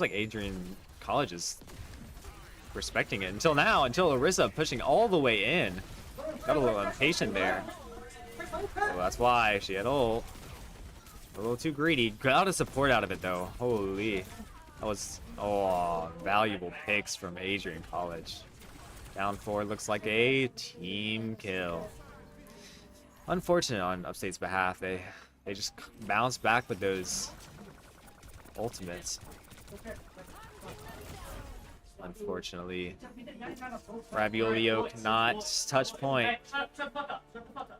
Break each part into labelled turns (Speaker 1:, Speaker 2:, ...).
Speaker 1: like Adrian College is respecting it until now, until Orisa pushing all the way in. Got a little impatient there. So that's why she had ult. A little too greedy. Got a support out of it though. Holy. That was valuable picks from Adrian College. Down 4 looks like a team kill. Unfortunate on Upstate's behalf. They just bounced back with those ultimates. Unfortunately, Raviolio cannot touch point.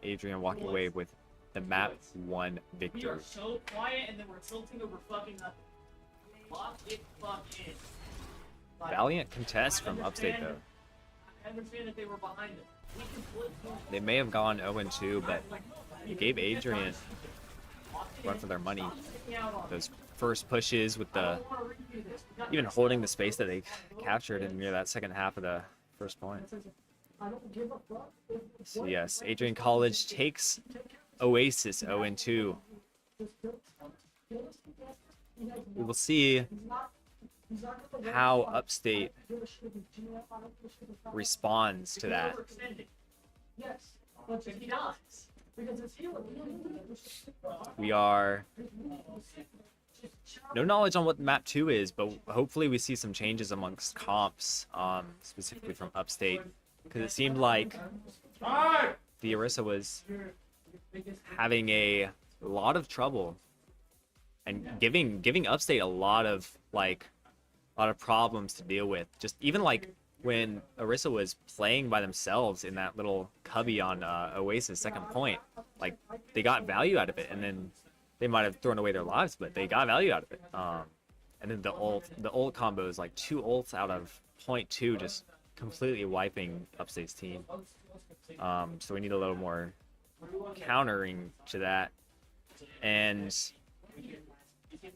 Speaker 1: Adrian walking away with the map 1 victory.
Speaker 2: We are so quiet and then we're tilting over fucking nothing. Lock it in.
Speaker 1: Valiant contest from Upstate though.
Speaker 2: I understand that they were behind it.
Speaker 1: They may have gone 0-2, but it gave Adrian run for their money. Those first pushes with the even holding the space that they captured in near that second half of the first point. So yes, Adrian College takes Oasis 0-2. We will see how Upstate responds to that. We are no knowledge on what map 2 is, but hopefully we see some changes amongst comps, specifically from Upstate, because it seemed like the Orisa was having a lot of trouble and giving Upstate a lot of problems to deal with. Just even like when Orisa was playing by themselves in that little cubby on Oasis second point, like they got value out of it, and then they might have thrown away their lives, but they got value out of it. And then the ult combos, like 2 ults out of point 2, just completely wiping Upstate's team. So we need a little more countering to that, and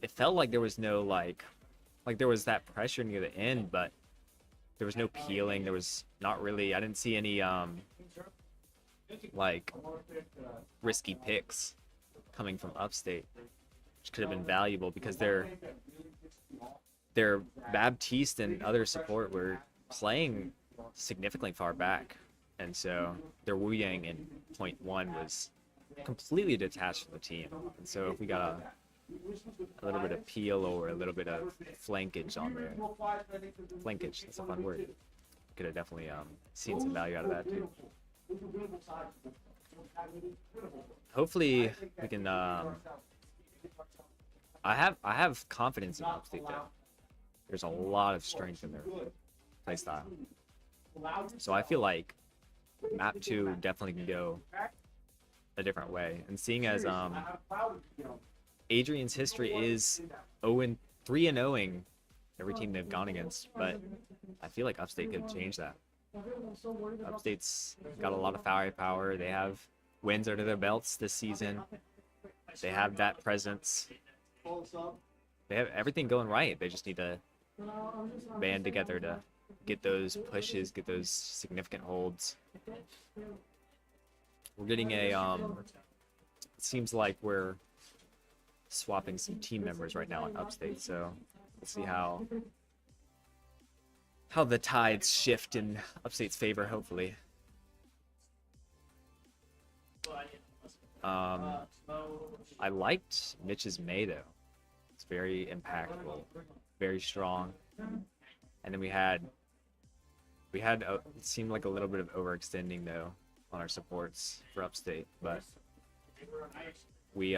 Speaker 1: it felt like there was no like there was that pressure near the end, but there was no peeling. There was not really. I didn't see any like risky picks coming from Upstate, which could have been valuable because their Baptiste and other support were playing significantly far back, and so their Wu Yang in point 1 was completely detached from the team. And so if we got a little bit of peel or a little bit of flankage on there, flankage, that's a fun word, could have definitely seen some value out of that too. Hopefully we can I have confidence in Upstate though. There's a lot of strength in their playstyle, so I feel like map 2 definitely can go a different way. And seeing as Adrian's history is 3-0ing every team they've gone against, but I feel like Upstate could change that. Upstate's got a lot of firepower. They have wins under their belts this season. They have that presence. They have everything going right. They just need to band together to get those pushes, get those significant holds. We're getting a it seems like we're swapping some team members right now in Upstate, so we'll see how the tides shift in Upstate's favor, hopefully. I liked Mitch's May though. It's very impactful, very strong. And then we had it seemed like a little bit of overextending though on our supports for Upstate, but we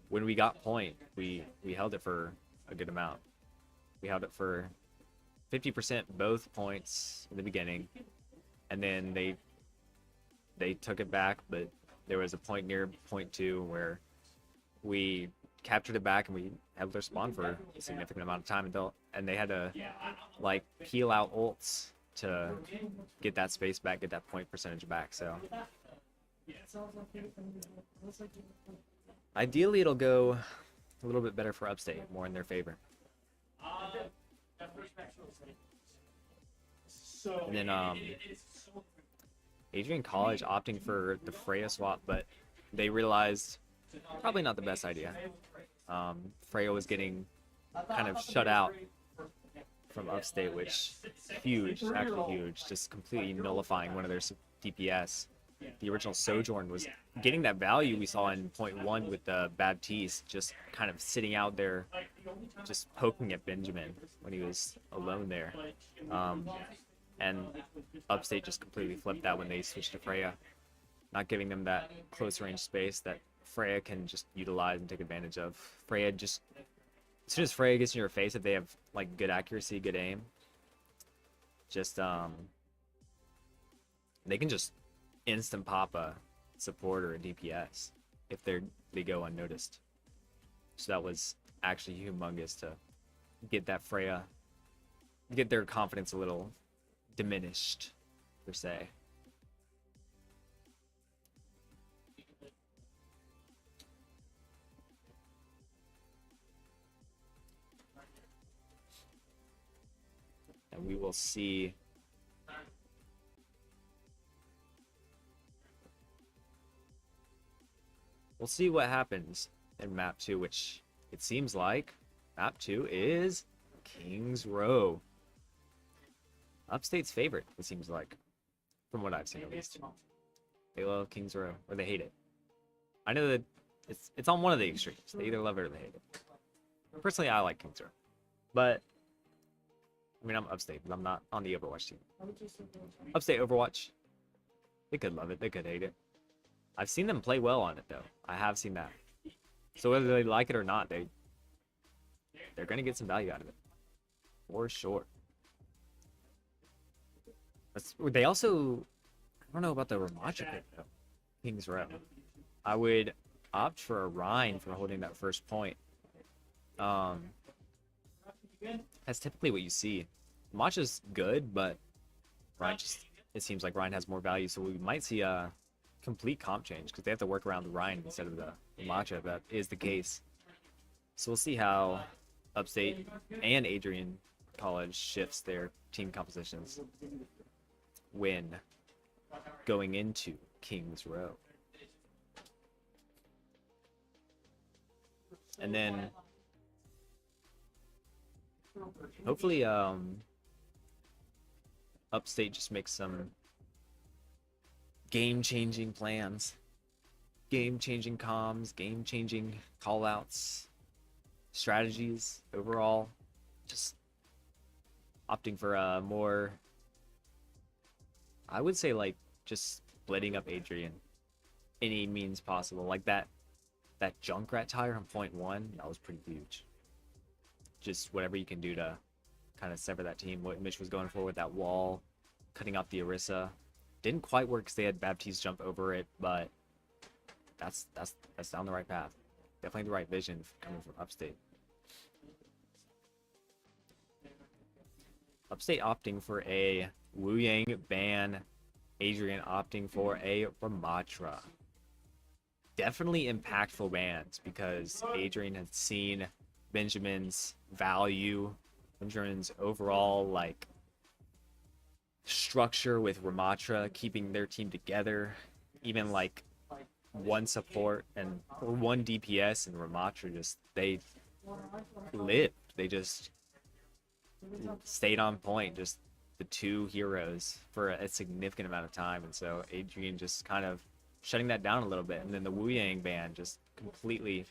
Speaker 1: when we got point, we held it for a good amount. We held it for 50% both points in the beginning, and then they took it back, but there was a point near point 2 where we captured it back and we held their spawn for a significant amount of time and they had to like peel out ults to get that space back, get that point percentage back. So ideally it'll go a little bit better for Upstate, more in their favor. And then Adrian College opting for the Freya swap, but they realized probably not the best idea. Freya was getting kind of shut out from Upstate, which huge, actually huge, just completely nullifying one of their DPS. The original Sojourn was getting that value we saw in point one with the Baptiste, just kind of sitting out there, just poking at Benjamin when he was alone there. And Upstate just completely flipped that when they switched to Freya, not giving them that close range space that Freya can just utilize and take advantage of. Freya just, as soon as Freya gets in your face, if they have like good accuracy, good aim, just they can just instant pop a support or a DPS if they go unnoticed. So that was actually humongous to get that Freya, get their confidence a little diminished per se. And we will see what happens in map 2, which it seems like map 2 is King's Row. Upstate's favorite, it seems like, from what I've seen at least. They love King's Row, or they hate it. I know that it's on one of the extremes. They either love it or they hate it. Personally, I like King's Row, but I mean, I'm Upstate, but I'm not on the Overwatch team. Upstate Overwatch, they could love it, they could hate it. I've seen them play well on it, though. I have seen that. So whether they like it or not, they're going to get some value out of it. For sure. They also, I don't know about the Ramacha pick, though. King's Row. I would opt for a Rhine for holding that first point. That's typically what you see. Ramacha's good, but Rhine just, it seems like Rhine has more value, so we might see a complete comp change because they have to work around the Rhine instead of the Ramacha. If that is the case. So we'll see how Upstate and Adrian College shifts their team compositions when going into King's Row. And then hopefully Upstate just makes some game-changing plans, game-changing comms, game-changing call-outs, strategies overall. Just opting for a more, I would say, like, just splitting up Adrian any means possible. Like that Junkrat tire on point one, that was pretty huge. Just whatever you can do to kind of sever that team. What Mitch was going for with that wall, cutting off the Orisa. Didn't quite work because they had Baptiste jump over it, but that's down the right path. Definitely the right vision coming from Upstate. Upstate opting for a Wu Yang ban. Adrian opting for a Ramatra. Definitely impactful bans because Adrian had seen Benjamin's value, Benjamin's overall like structure with Ramatra, keeping their team together, even like one support and or one DPS and Ramatra just they lived. They just stayed on point, just the two heroes for a significant amount of time, and so Adrian just kind of shutting that down a little bit, and then the Wu Yang ban just completely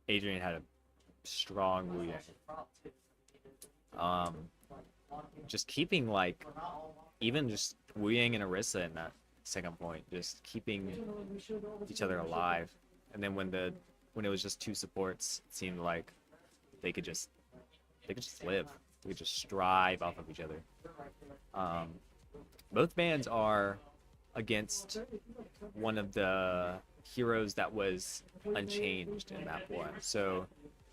Speaker 1: Adrian had a strong Wu Yang. Just keeping like even just Wu Yang and Orisa in that second point, just keeping each other alive. And then when it was just two supports, it seemed like they could just live. They could just strive off of each other. Both bans are against one of the heroes that was unchanged in map 1. So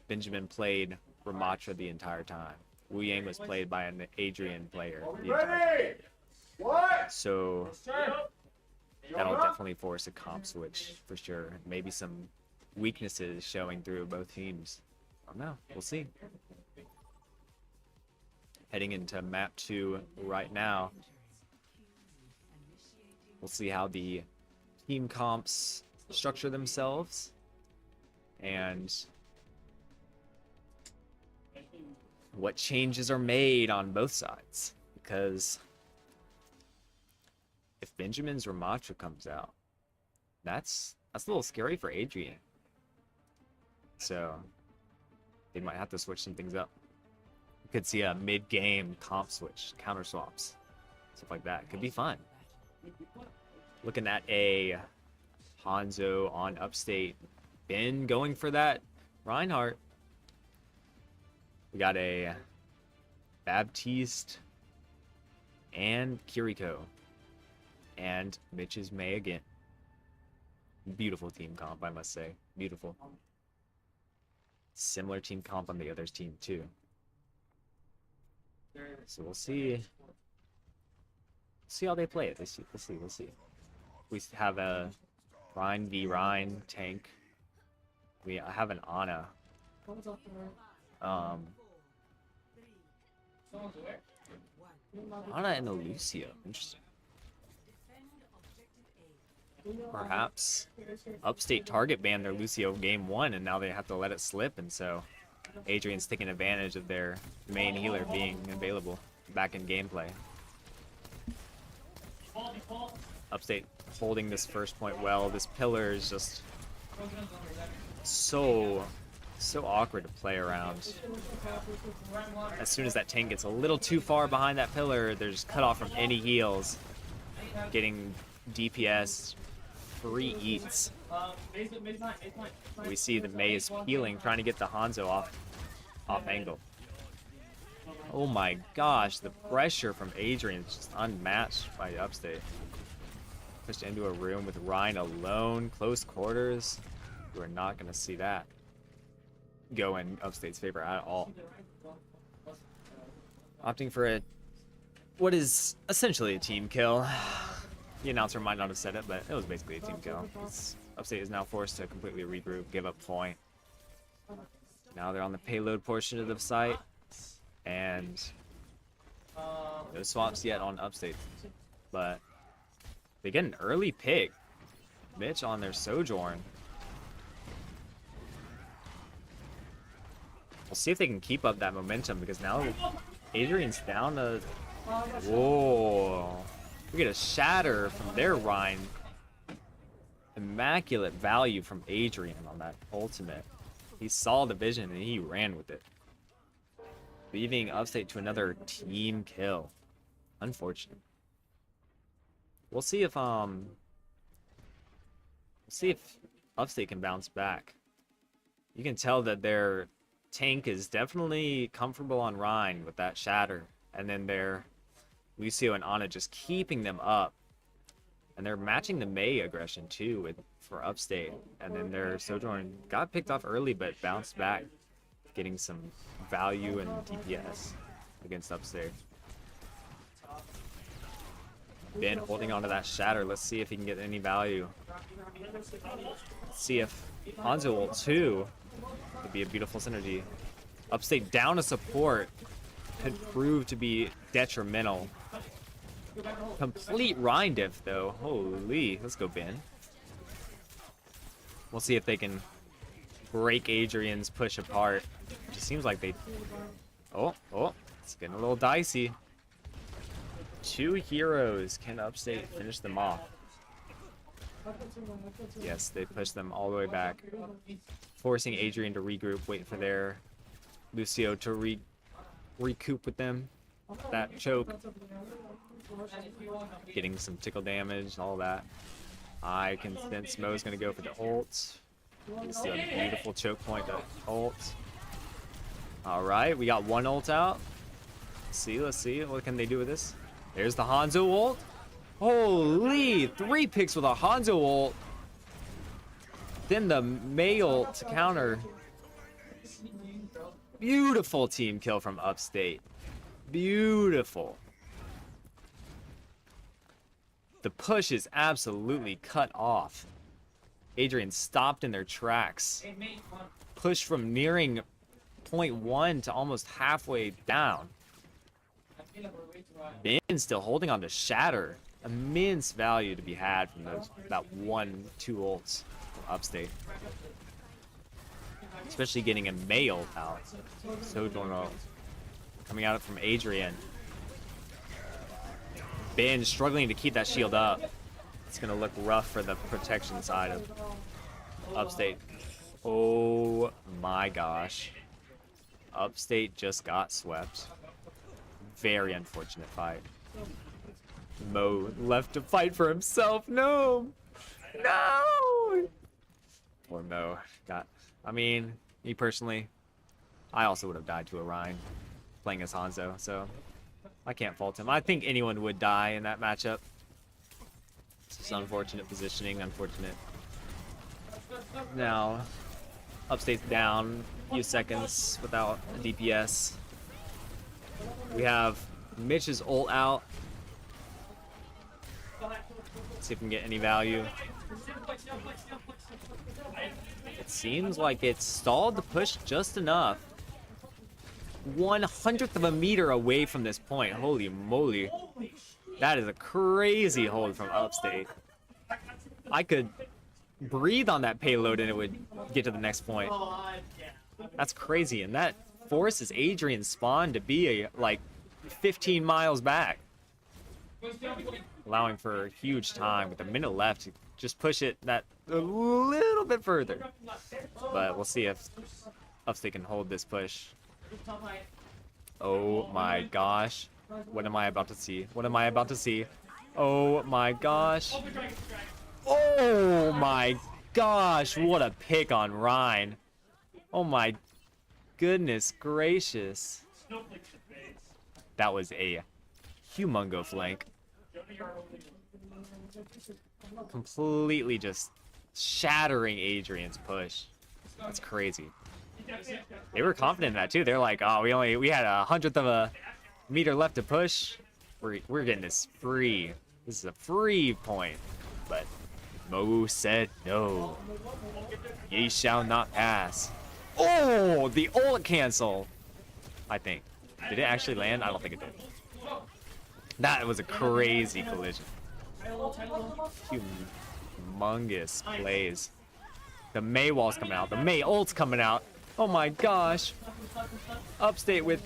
Speaker 1: Benjamin played Ramatra the entire time. Wu Yang was played by an Adrian player the entire time. So that'll definitely force a comp switch for sure. Maybe some weaknesses showing through both teams. I don't know. We'll see. Heading into map 2 right now. We'll see how the team comps structure themselves. and what changes are made on both sides. Because if Benjamin's Ramacha comes out, that's a little scary for Adrian. So they might have to switch some things up. You could see a mid-game comp switch, counter swaps, stuff like that. Could be fun. Looking at a Hanzo on Upstate. Ben going for that Reinhardt. We got a Baptiste and Kiriko. And Mitch's May again. Beautiful team comp, I must say. Beautiful. Similar team comp on the other's team, too. So we'll see. See how they play it. We'll see. We have a Rhine v Rhine tank. I have an Ana. Ana and a Lucio. Interesting. Perhaps Upstate target banned their Lucio game 1, and now they have to let it slip, and so Adrian's taking advantage of their main healer being available back in gameplay. Upstate holding this first point well. This pillar is just so awkward to play around. As soon as that tank gets a little too far behind that pillar, they're just cut off from any heals. Getting DPS, free eats. We see the Mei is healing, trying to get the Hanzo off angle. Oh my gosh, the pressure from Adrian is just unmatched by Upstate. Pushed into a room with Ryan alone, close quarters. You are not going to see that go in Upstate's favor at all. Opting for what is essentially a team kill. The announcer might not have said it, but it was basically a team kill. Upstate is now forced to completely regroup, give up point. Now they're on the payload portion of the site, and no swaps yet on Upstate, but they get an early pick. Mitch on their Sojourn. We'll see if they can keep up that momentum, because now Adrian's down to... Whoa. We get a shatter from their Rhine. Immaculate value from Adrian on that ultimate. He saw the vision and he ran with it. Leaving Upstate to another team kill. Unfortunate. We'll see if Upstate can bounce back. You can tell that their tank is definitely comfortable on Rhine with that shatter, and then their Lucio and Ana just keeping them up, and they're matching the Mei aggression too for Upstate, and then their Sojourn got picked off early but bounced back, getting some value and DPS against Upstate. Ben holding onto that shatter. Let's see if he can get any value. Let's see if Hanzo ult 2 would be a beautiful synergy. Upstate down a support could prove to be detrimental. Complete Rhine diff though. Holy, let's go Ben. We'll see if they can break Adrian's push apart. It just seems like they... Oh, it's getting a little dicey. 2 heroes. Can Upstate finish them off? Yes, they push them all the way back, forcing Adrian to regroup, wait for their Lucio to recoup with them. That choke. Getting some tickle damage, all that. I can sense Mo's going to go for the ult. You see a beautiful choke point to ult. Alright, we got one ult out. Let's see. What can they do with this? There's the Hanzo ult. Holy! 3 picks with a Hanzo ult. Then the Mei ult to counter. Beautiful team kill from Upstate. Beautiful. The push is absolutely cut off. Adrian stopped in their tracks. Push from nearing point 1 to almost halfway down. Ben still holding on to shatter. Immense value to be had from that 1-2 ults from Upstate. Especially getting a Mei ult out. Sojourn ult. Coming out from Adrian. Ben struggling to keep that shield up. It's gonna look rough for the protection side of Upstate. Oh my gosh. Upstate just got swept. Very unfortunate fight. Mo left to fight for himself. No! No! Poor Mo. I mean, me personally, I also would have died to a Rhine playing as Hanzo, so I can't fault him. I think anyone would die in that matchup. It's just unfortunate positioning, unfortunate. Now, Upstate's down a few seconds without a DPS. We have Mitch's ult out. Let's see if we can get any value. It seems like it stalled the push just enough. 1/100th of a meter away from this point. Holy moly. That is a crazy hold from Upstate. I could breathe on that payload and it would get to the next point. That's crazy. And that forces Adrian's spawn to be like 15 miles back. Allowing for a huge time with a minute left to just push it that a little bit further. But we'll see if Upstate can hold this push. Oh my gosh. What am I about to see? What am I about to see? Oh my gosh. Oh my gosh. What a pick on Rhine. Oh my goodness gracious. That was a humongo flank. Completely just shattering Adrian's push. That's crazy. They were confident in that too. They're like, oh, we had 1/100th of a meter left to push. We're getting this free. This is a free point. But Mo said no. Ye shall not pass. Oh, the ult cancel. I think. Did it actually land? I don't think it did. That was a crazy collision. Humongous plays. The Mei wall's coming out. The Mei ult's coming out. Oh my gosh. Upstate with...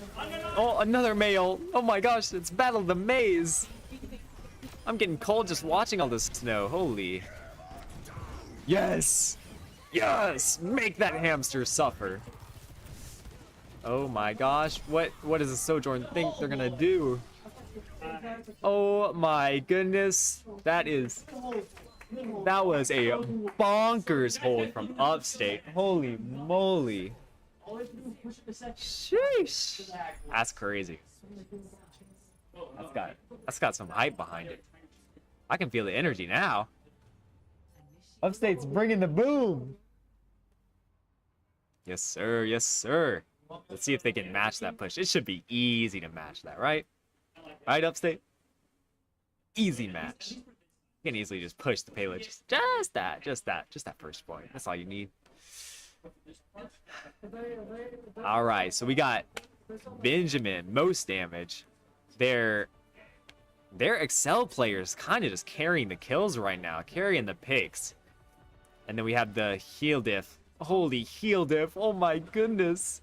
Speaker 1: Oh, another Mei ult. Oh my gosh, it's Battle of the Meis. I'm getting cold just watching all this snow. Holy. Yes. Yes. Make that hamster suffer. Oh my gosh. What does the Sojourn think they're gonna do? Oh my goodness. That was a bonkers hold from Upstate. Holy moly. Sheesh. That's crazy. That's got some hype behind it. I can feel the energy now. Upstate's bringing the boom. Yes, sir. Yes, sir. Let's see if they can match that push. It should be easy to match that, right? Right, Upstate? Easy match. You can easily just push the payload. Just that first point. That's all you need. All right, so we got Benjamin, most damage. Their Excel players kind of just carrying the kills right now, carrying the picks. And then we have the heal diff. Holy heal diff. Oh my goodness.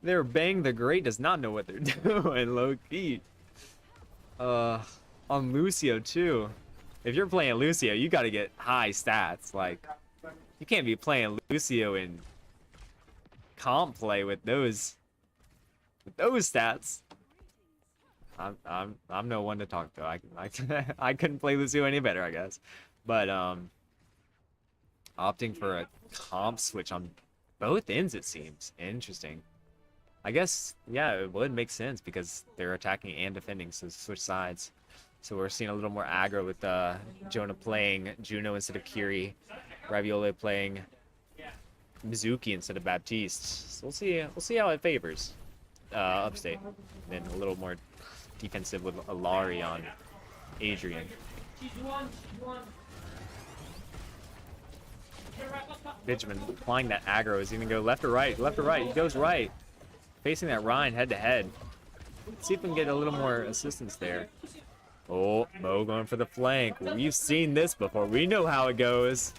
Speaker 1: Their Bang the Great does not know what they're doing, low key. On Lucio too. If you're playing Lucio, you gotta get high stats. Like, you can't be playing Lucio in comp play with those stats. I'm no one to talk to. I couldn't play Lucio any better, I guess. But opting for a comp switch on both ends, it seems interesting. I guess, yeah, it would make sense because they're attacking and defending, so switch sides. So we're seeing a little more aggro with Jonah playing Juno instead of Kiri, Ravioli playing Mizuki instead of Baptiste. So we'll see how it favors Upstate. And then a little more defensive with Alari on Adrian. Benjamin applying that aggro. Is he gonna go left or right? Left or right? He goes right. Facing that Rhine head to head. Let's see if we can get a little more assistance there. Oh, Mo going for the flank. We've seen this before. We know how it goes.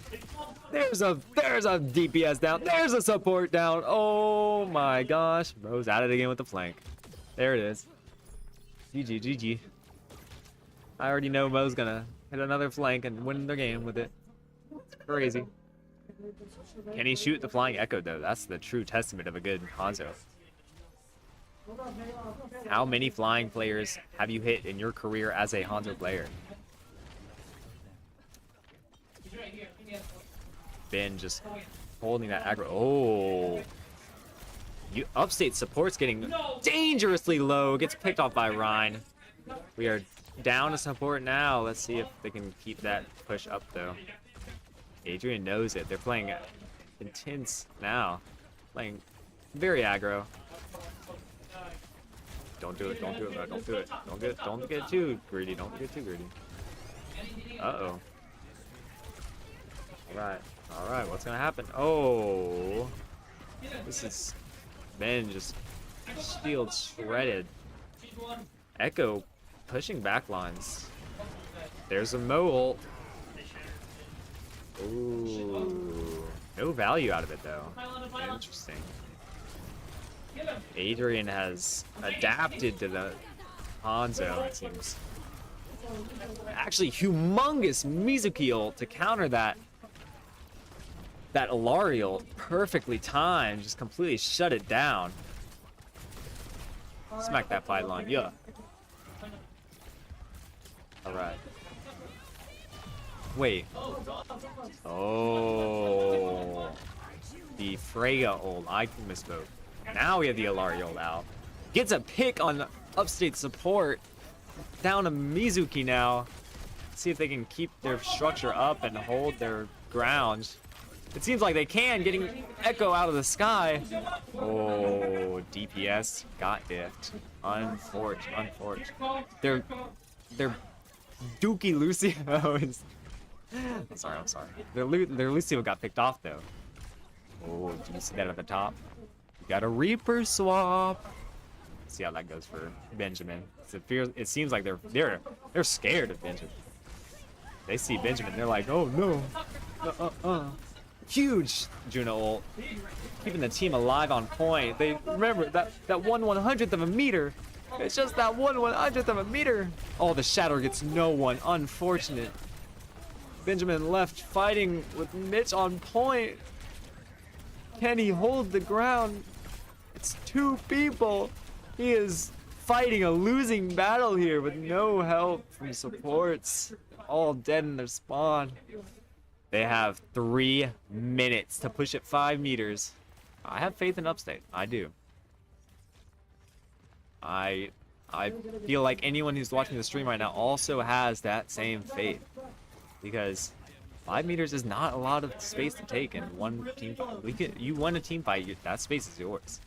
Speaker 1: There's a DPS down. There's a support down. Oh my gosh. Mo's at it again with the flank. There it is. GG, GG. I already know Mo's gonna hit another flank and win their game with it. It's crazy. Can he shoot the flying echo though? That's the true testament of a good Hanzo. How many flying players have you hit in your career as a Hanzo player? Ben just holding that aggro. Oh. Upstate support's getting dangerously low. Gets picked off by Rhine. We are down to support now. Let's see if they can keep that push up though. Adrian knows it. They're playing intense now. Playing very aggro. Don't do it. Don't do it, bro. Don't do it. Don't get too greedy. Don't get too greedy. Uh-oh. Alright. Alright, what's gonna happen? Oh. This is Ben just shield shredded. Echo pushing back lines. There's a Mo ult. Ooh. No value out of it though. Interesting. Adrian has adapted to the Hanzo, it seems. Actually, humongous Mizuki ult to counter that Alari ult. Perfectly timed, just completely shut it down. Smack that pylon, yeah. Alright. Wait. Oh. The Freya ult. I misspoke. Now we have the Alari ult out. Gets a pick on Upstate support. Down to Mizuki now. See if they can keep their structure up and hold their ground. It seems like they can, getting Echo out of the sky. Oh, DPS got diffed. Unfortunate. Their Dookie Lucio is... I'm sorry. Their Lucio got picked off though. Oh, did you see that at the top? You got a Reaper swap. See how that goes for Benjamin. It seems like they're scared of Benjamin. They see Benjamin, they're like, oh no. Huge Juno ult, keeping the team alive on point. They remember that 1/100th of a meter. It's just that 1/100th of a meter. Oh, the shadow gets no one. Unfortunate. Benjamin left fighting with Mitch on point. Can he hold the ground? It's two people. He is fighting a losing battle here with no help from supports. All dead in their spawn. They have 3 minutes to push it 5 meters. I have faith in Upstate. I do. I feel like anyone who's watching the stream right now also has that same faith. Because 5 meters is not a lot of space to take in one team fight. You win a team fight, that space is yours.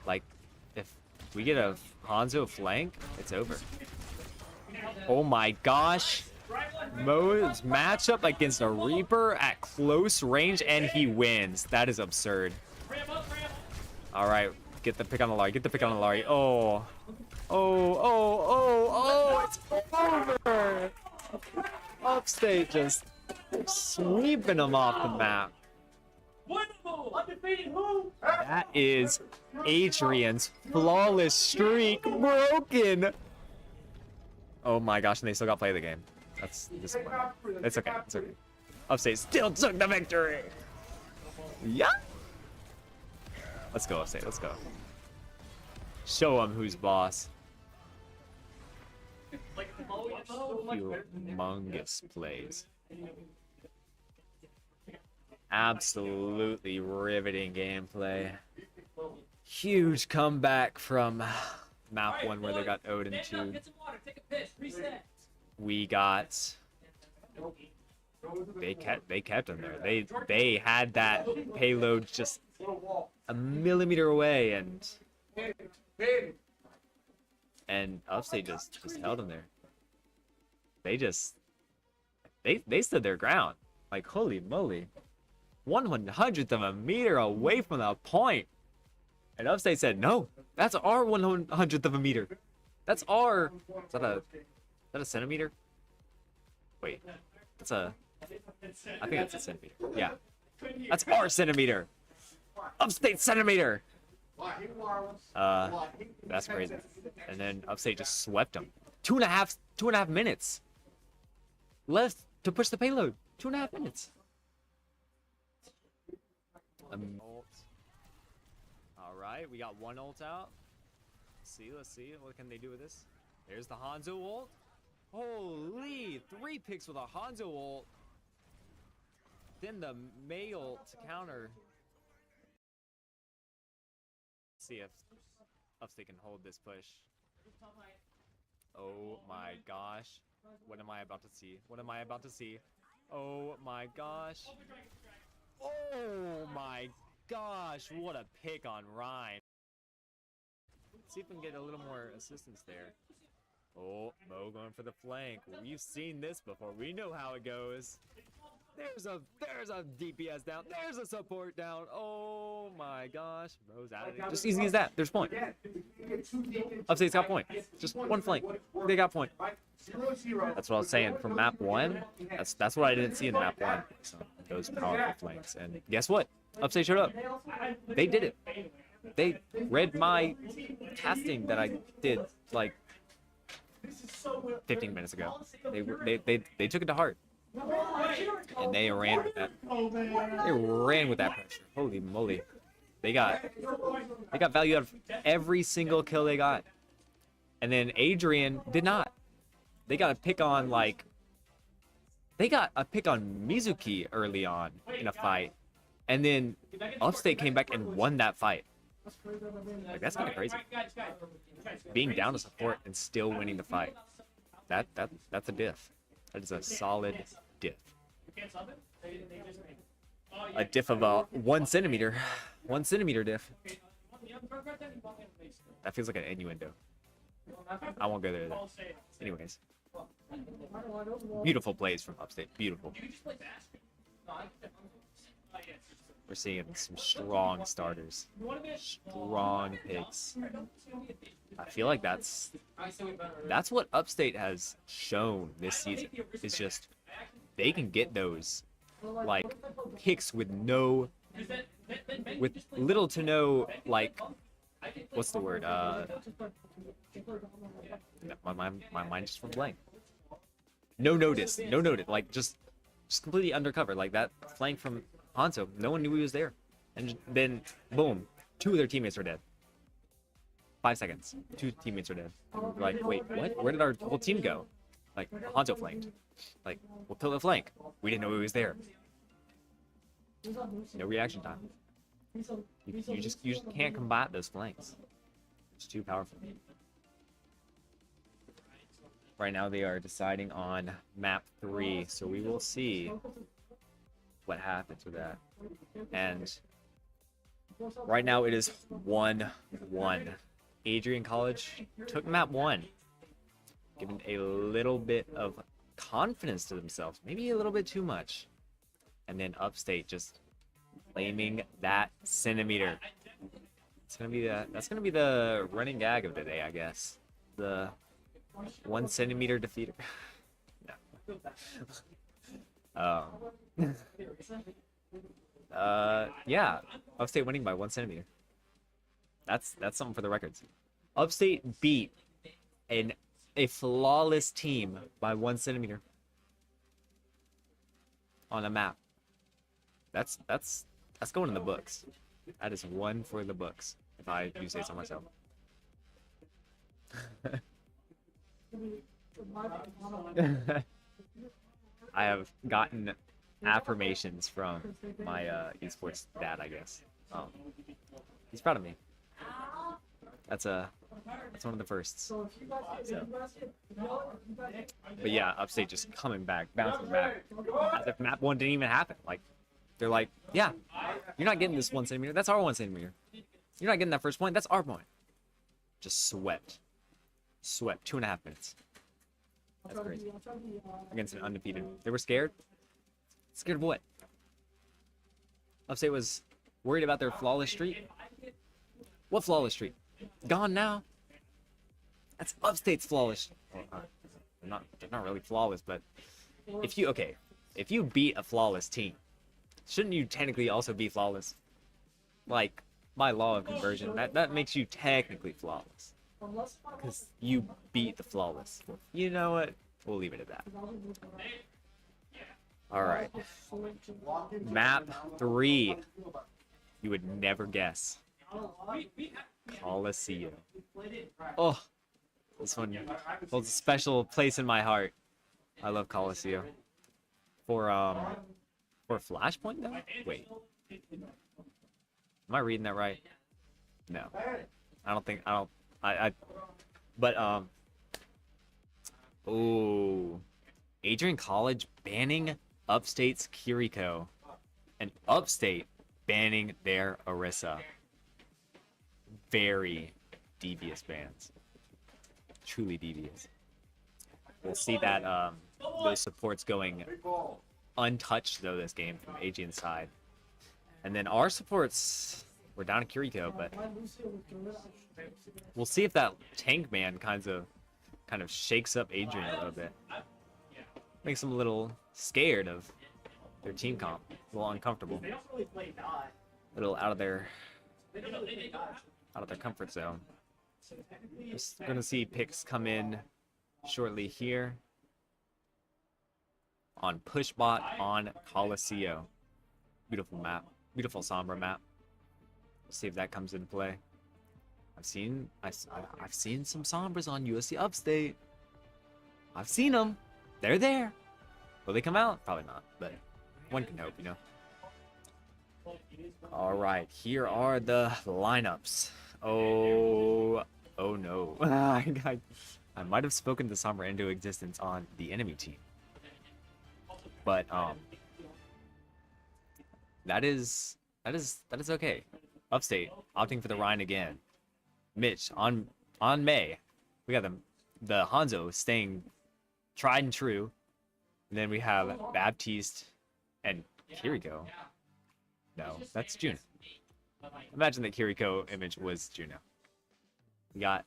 Speaker 1: Like, if we get a Hanzo flank, it's over. Oh my gosh. Mo's matchup against a Reaper at close range, and he wins. That is absurd. Alright, get the pick on the Lari. Get the pick on the Lari. Oh. It's over. Upstate just sweeping them off the map. That is Adrian's flawless streak broken. Oh my gosh, and they still got to play the game. That's disappointing. It's okay. It's okay. Upstate still took the victory. Yeah. Let's go, Upstate. Let's go. Show them who's boss. Humongous plays. Absolutely riveting gameplay. Huge comeback from map 1 where they got owed in 2. We got... They kept them there. They had that payload just a millimeter away, and Upstate just held them there. They stood their ground. Like, holy moly. 1/100th of a meter away from the point. And Upstate said, no, that's our 1/100th of a meter. That's our... Is that a centimeter? Wait, that's a I think that's a centimeter. Yeah. That's our centimeter. Upstate centimeter. That's crazy. And then Upstate just swept them. 2.5 minutes left to push the payload. 2.5 minutes. All right, we got one ult out. Let's see. What can they do with this? There's the Hanzo ult. Holy, 3 picks with a Hanzo ult. Then the Mei ult to counter. See if Upstate can hold this push. Oh my gosh. What am I about to see? What am I about to see? Oh my gosh. Oh my gosh. What a pick on Ryan. Let's see if we can get a little more assistance there. Oh, Mo going for the flank. We've seen this before. We know how it goes. There's a DPS down. There's a support down. Oh my gosh. Mo's out of there. Just easy as that. There's point. Upstate's got point. Just one flank. They got point. That's what I was saying. From map 1, that's what I didn't see in map 1. So, those powerful flanks. And guess what? Upstate showed up. They did it. They read my casting that I did like 15 minutes ago. They took it to heart. And they ran with that. They ran with that pressure. Holy moly. They got value out of every single kill they got. And then Adrian did not. They got a pick on Mizuki early on in a fight. And then Upstate came back and won that fight. Like, that's kind of crazy. Being down to support and still winning the fight. That's a diff. That is a solid diff. A diff of 1 centimeter. 1 centimeter diff. That feels like an innuendo. I won't go there though. Anyways. Beautiful plays from Upstate. Beautiful. We're seeing some strong starters. Strong picks. I feel like that's what Upstate has shown this season. It's just they can get those like picks with little to no like what's the word? My mind just went blank. No notice. Like just completely undercover. Like that flank from Hanzo, no one knew he was there. And then, boom, 2 of their teammates are dead. 5 seconds. 2 teammates are dead. And we're like, wait, what? Where did our whole team go? Like, Hanzo flanked. Like, we'll kill the flank. We didn't know he was there. No reaction time. You just can't combat those flanks. It's too powerful. Right now they are deciding on map 3, so we will see what happens with that. And right now it is 1-1. Adrian College took map 1, giving a little bit of confidence to themselves, maybe a little bit too much. And then Upstate just claiming that centimeter. That's gonna be the running gag of the day, I guess. The 1 centimeter defeater. Yeah, Upstate winning by 1 centimeter. That's something for the records. Upstate beat a flawless team by 1 centimeter on a map. That's going in the books. That is one for the books, if I do say so myself. I have gotten affirmations from my esports dad, I guess. He's proud of me. That's one of the firsts. So. But yeah, Upstate just coming back, bouncing back, as if map 1 didn't even happen. Like, they're like, yeah, you're not getting this 1 centimeter. That's our 1 centimeter. You're not getting that first point. That's our point. Just swept 2.5 minutes. That's crazy. Against an undefeated. They were scared. Scared of what? Upstate was worried about their flawless streak. What flawless streak? Gone now. That's Upstate's flawless. Well, they're not really flawless, but if if you beat a flawless team, shouldn't you technically also be flawless? Like, by law of conversion, that makes you technically flawless. Because you beat the flawless. You know what? We'll leave it at that. Alright. Map 3. You would never guess. Collegiate. Oh, this one holds a special place in my heart. I love Collegiate. For Flashpoint though? Wait. Am I reading that right? No. Oh. Adrian College banning Upstate's Kiriko. And Upstate banning their Orisa. Very devious bans. Truly devious. We'll see that those supports going untouched though this game from Adrian's side. And then our supports, we're down to Kiriko, but we'll see if that tank man kind of shakes up Adrian a little bit. Makes him a little scared of their team comp, a little uncomfortable, a little out of their comfort zone. Just gonna see picks come in shortly here on Pushbot on Coloseo. Beautiful map, beautiful Sombra map. Let's see if that comes into play. I've seen some Sombras on USC Upstate. I've seen them. They're there. Will they come out? Probably not, but one can hope, you know. All right, here are the lineups. Oh no. I might have spoken the Sombra into existence on the enemy team. But that is okay. Upstate opting for the Rhine again. Mitch on May. We got the Hanzo staying tried and true. And then we have Baptiste and Kiriko. No, that's Juno. Imagine that Kiriko image was Juno. We got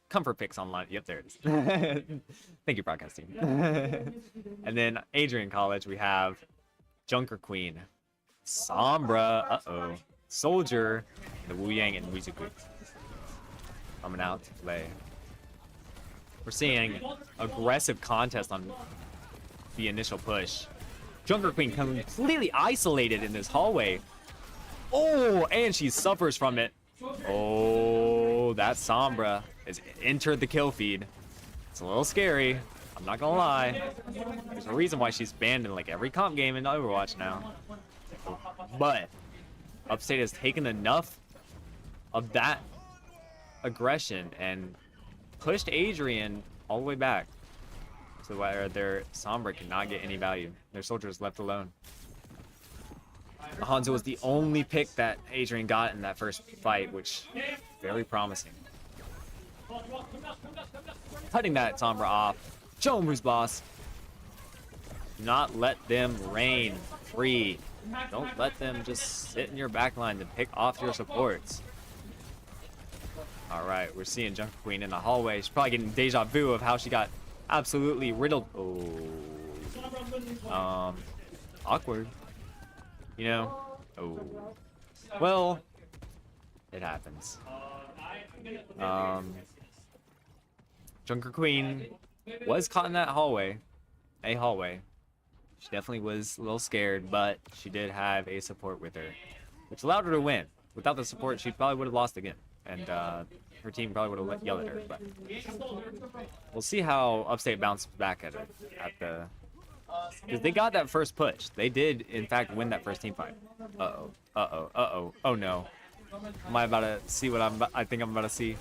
Speaker 1: comfort picks online. Yep, there it is. Thank you, broadcast team. And then Adrian College, we have Junker Queen, Sombra, Soldier, the Wu Yang, and Wizuku coming out to play. We're seeing aggressive contest on the initial push. Junker Queen completely isolated in this hallway. Oh, and she suffers from it. Oh, that Sombra has entered the kill feed. It's a little scary. I'm not gonna lie. There's a reason why she's banned in like every comp game in Overwatch now. But Upstate has taken enough of that aggression and pushed Adrian all the way back to where their Sombra cannot get any value. Their soldiers left alone. Hanzo was the only pick that Adrian got in that first fight, which very promising. Cutting that Sombra off. Show him who's boss. Do not let them reign free. Don't let them just sit in your backline to pick off your supports. Alright, we're seeing Junker Queen in the hallway. She's probably getting deja vu of how she got absolutely riddled. Oh. Awkward. You know? Oh. Well, it happens. Junker Queen was caught in that hallway. She definitely was a little scared, but she did have a support with her, which allowed her to win. Without the support, she probably would have lost again. And her team probably would have yelled at her. But we'll see how Upstate bounces back at her. Because they got that first push. They did, in fact, win that first team fight. Oh no. Am I about to see what I think I'm about to see?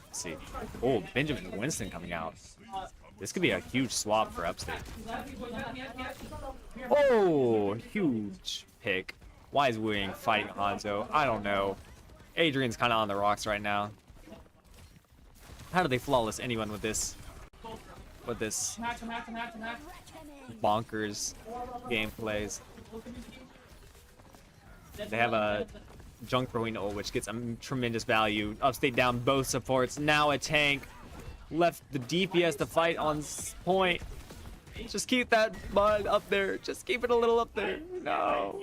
Speaker 1: Let's see. Oh, Benjamin Winston coming out. This could be a huge swap for Upstate. Oh, huge pick. Why is Wu Yang fighting Hanzo? I don't know. Adrian's kind of on the rocks right now. How do they flawless anyone with this? Bonkers gameplays. They have a Junker Queen ult, which gets a tremendous value. Upstate down both supports. Now a tank. Left the DPS to fight on point. Just keep that mud up there. Just keep it a little up there. No.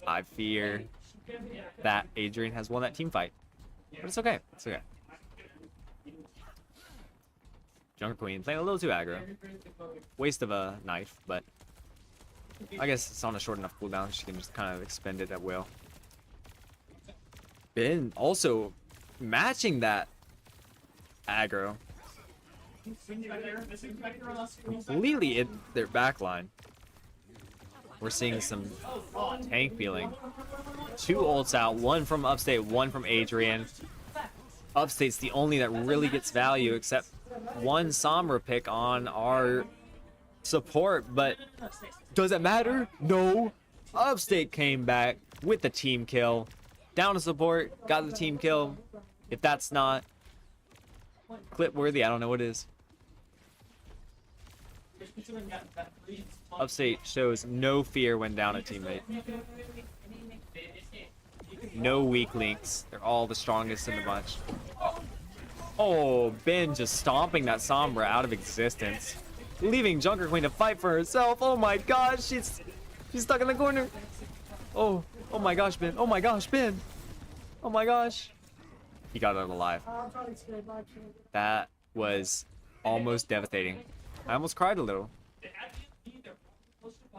Speaker 1: I fear that Adrian has won that team fight. But it's okay. It's okay. Junker Queen playing a little too aggro. Waste of a knife, but I guess it's on a short enough cooldown. She can just kind of expend it at will. Ben also matching that aggro. Completely in their backline. We're seeing some tank feeling. 2 ults out, one from Upstate, one from Adrian. Upstate's the only that really gets value, except one Sombra pick on our support, but does it matter? No. Upstate came back with the team kill. Down to support, got the team kill. If that's not clip worthy, I don't know what is. Upstate shows no fear when down a teammate. No weak links. They're all the strongest in the bunch. Oh, Ben just stomping that Sombra out of existence. Leaving Junker Queen to fight for herself. Oh my gosh, she's stuck in the corner. Oh my gosh, Ben. Oh my gosh, Ben. Oh my gosh. He got out alive. That was almost devastating. I almost cried a little.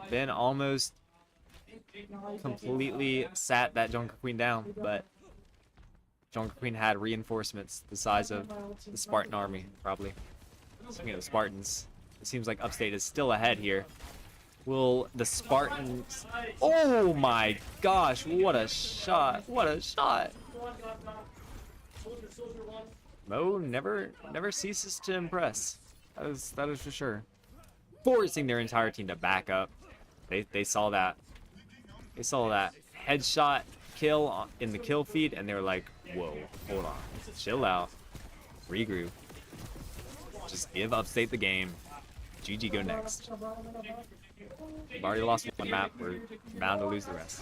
Speaker 1: Ben almost completely sat that Junker Queen down, but Junker Queen had reinforcements the size of the Spartan army, probably. Speaking of the Spartans, it seems like Upstate is still ahead here. Will the Spartans... Oh my gosh, what a shot. What a shot. Mo never ceases to impress. That is for sure. Forcing their entire team to back up. They saw that. They saw that headshot kill in the kill feed, and they were like, whoa, hold on. Chill out. Regroup. Just give Upstate the game. GG go next. We've already lost one map. We're bound to lose the rest.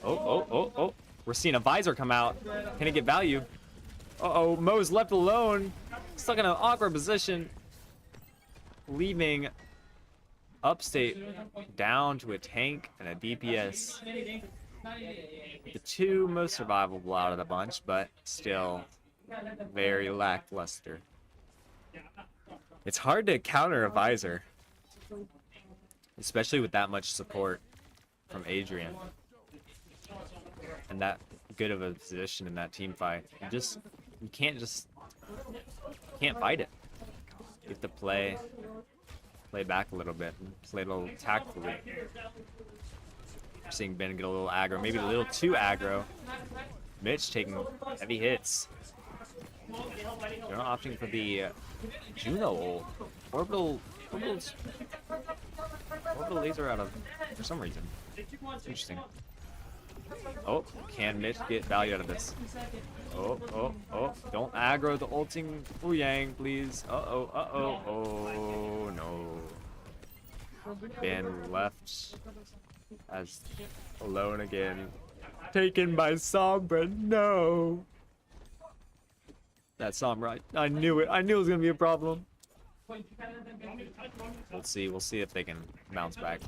Speaker 1: Oh. We're seeing a visor come out. Can it get value? Uh-oh, Mo's left alone. Stuck in an awkward position. Leaving Upstate down to a tank and a DPS. The 2 most survivable out of the bunch, but still very lackluster. It's hard to counter a visor, especially with that much support from Adrian and that good of a position in that team fight. You can't fight it. You have to play back a little bit and play a little tactfully. We're seeing Ben get a little aggro, maybe a little too aggro. Mitch taking heavy hits. They're not opting for the Juno ult. Orbital laser out of for some reason. Interesting. Oh, can Mitch get value out of this? Oh. Don't aggro the ulting Wu Yang, please. Oh, no. Ben left as alone again. Taken by Sombra, no. That Sombra, I knew it. I knew it was going to be a problem. We'll see if they can bounce back.